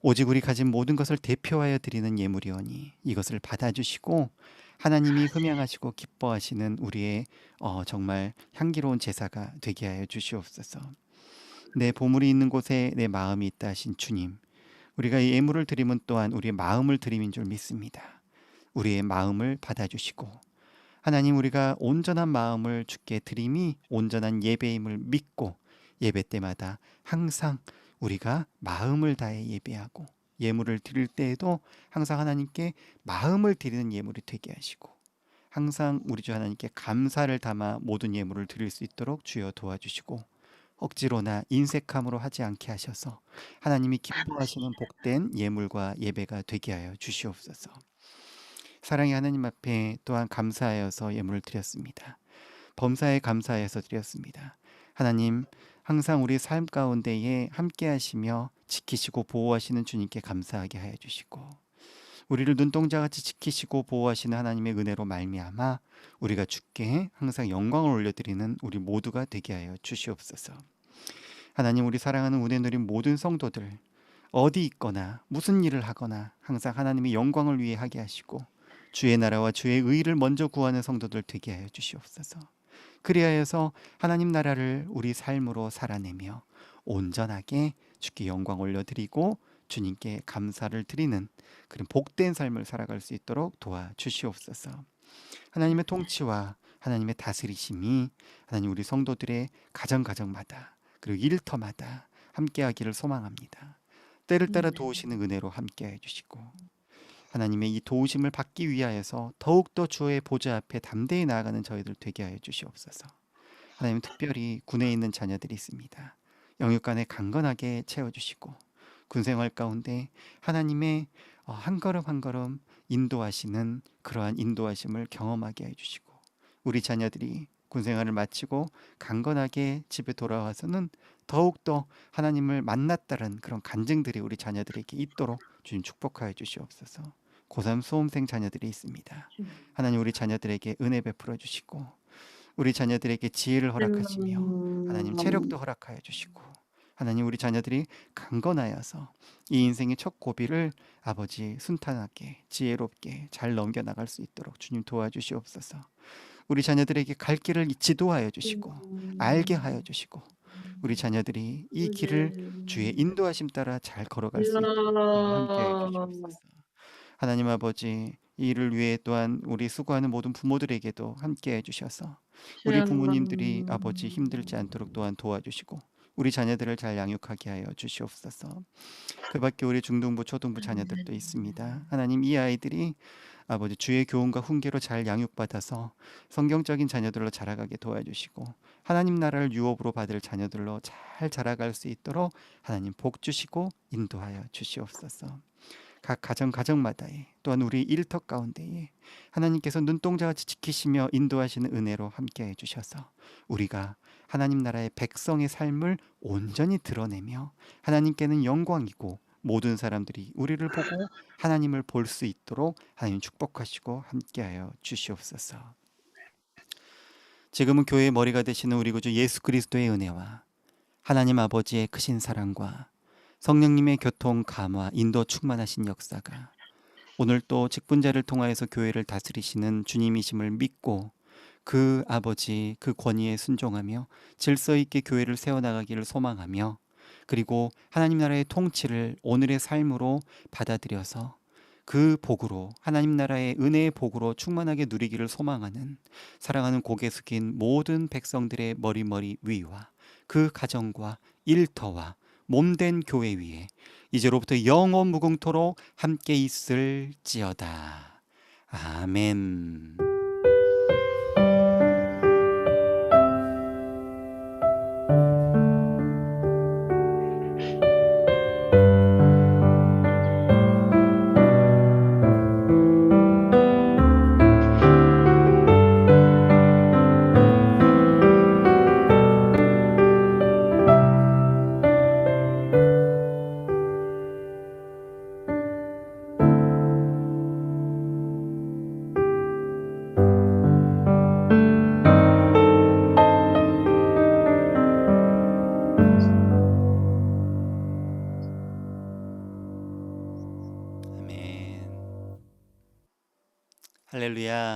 오직 우리 가진 모든 것을 대표하여 드리는 예물이오니 이것을 받아주시고 하나님이 흠양하시고 기뻐하시는 우리의 정말 향기로운 제사가 되게 하여 주시옵소서. 내 보물이 있는 곳에 내 마음이 있다 하신 주님, 우리가 이 예물을 드리면 또한 우리의 마음을 드림인 줄 믿습니다. 우리의 마음을 받아주시고 하나님, 우리가 온전한 마음을 주께 드림이 온전한 예배임을 믿고 예배 때마다 항상 우리가 마음을 다해 예배하고 예물을 드릴 때에도 항상 하나님께 마음을 드리는 예물이 되게 하시고 항상 우리 주 하나님께 감사를 담아 모든 예물을 드릴 수 있도록 주여 도와주시고 억지로나 인색함으로 하지 않게 하셔서 하나님이 기뻐하시는 복된 예물과 예배가 되게 하여 주시옵소서. 사랑의 하나님 앞에 또한 감사하여서 예물을 드렸습니다. 범사에 감사해서 드렸습니다. 하나님, 항상 우리 삶 가운데에 함께 하시며 지키시고 보호하시는 주님께 감사하게 하여 주시고 우리를 눈동자같이 지키시고 보호하시는 하나님의 은혜로 말미암아 우리가 주께 항상 영광을 올려드리는 우리 모두가 되게 하여 주시옵소서. 하나님, 우리 사랑하는 은혜 누린 모든 성도들 어디 있거나 무슨 일을 하거나 항상 하나님의 영광을 위해 하게 하시고 주의 나라와 주의 의를 먼저 구하는 성도들 되게 하여 주시옵소서. 그리하여서 하나님 나라를 우리 삶으로 살아내며 온전하게 주께 영광 올려드리고 주님께 감사를 드리는 그런 복된 삶을 살아갈 수 있도록 도와주시옵소서. 하나님의 통치와 하나님의 다스리심이 하나님 우리 성도들의 가정가정마다 그리고 일터마다 함께하기를 소망합니다. 때를 따라 도우시는 은혜로 함께해 주시고 하나님의 이 도우심을 받기 위하여서 더욱더 주의 보좌 앞에 담대히 나아가는 저희들 되게 하여 주시옵소서. 하나님 특별히 군에 있는 자녀들이 있습니다. 영육간에 강건하게 채워주시고 군생활 가운데 하나님의 한 걸음 한 걸음 인도하시는 그러한 인도하심을 경험하게 해주시고 우리 자녀들이 군생활을 마치고 강건하게 집에 돌아와서는 더욱더 하나님을 만났다는 그런 간증들이 우리 자녀들에게 있도록 주님 축복하여 주시옵소서. 고3 수험생 자녀들이 있습니다. 하나님 우리 자녀들에게 은혜 베풀어 주시고 우리 자녀들에게 지혜를 허락하시며 하나님 체력도 허락하여 주시고 하나님 우리 자녀들이 강건하여서 이 인생의 첫 고비를 아버지 순탄하게 지혜롭게 잘 넘겨나갈 수 있도록 주님 도와주시옵소서. 우리 자녀들에게 갈 길을 지도하여 주시고 알게 하여 주시고 우리 자녀들이 이 길을 주의 인도하심 따라 잘 걸어갈 수 있도록 함께해 주시옵소서. 하나님 아버지 이 일을 위해 또한 우리 수고하는 모든 부모들에게도 함께해 주셔서 우리 부모님들이 아버지 힘들지 않도록 또한 도와주시고 우리 자녀들을 잘 양육하게 하여 주시옵소서. 그 밖에 우리 중등부 초등부 자녀들도 있습니다. 하나님 이 아이들이 아버지 주의 교훈과 훈계로 잘 양육받아서 성경적인 자녀들로 자라가게 도와주시고 하나님 나라를 유업으로 받을 자녀들로 잘 자라갈 수 있도록 하나님 복 주시고 인도하여 주시옵소서. 각 가정마다에 또한 우리 일터 가운데에 하나님께서 눈동자같이 지키시며 인도하시는 은혜로 함께해 주셔서 우리가 하나님 나라의 백성의 삶을 온전히 드러내며 하나님께는 영광이고 모든 사람들이 우리를 보고 하나님을 볼 수 있도록 하나님 축복하시고 함께하여 주시옵소서. 지금은 교회의 머리가 되시는 우리 구주 예수 그리스도의 은혜와 하나님 아버지의 크신 사랑과 성령님의 교통, 감화, 인도 충만하신 역사가 오늘 또 직분자를 통하여서 교회를 다스리시는 주님이심을 믿고 그 아버지 그 권위에 순종하며 질서 있게 교회를 세워나가기를 소망하며 그리고 하나님 나라의 통치를 오늘의 삶으로 받아들여서 그 복으로 하나님 나라의 은혜의 복으로 충만하게 누리기를 소망하는 사랑하는 고개 숙인 모든 백성들의 머리 위와 그 가정과 일터와 몸된 교회 위에 이제로부터 영원 무궁토록 함께 있을지어다. 아멘.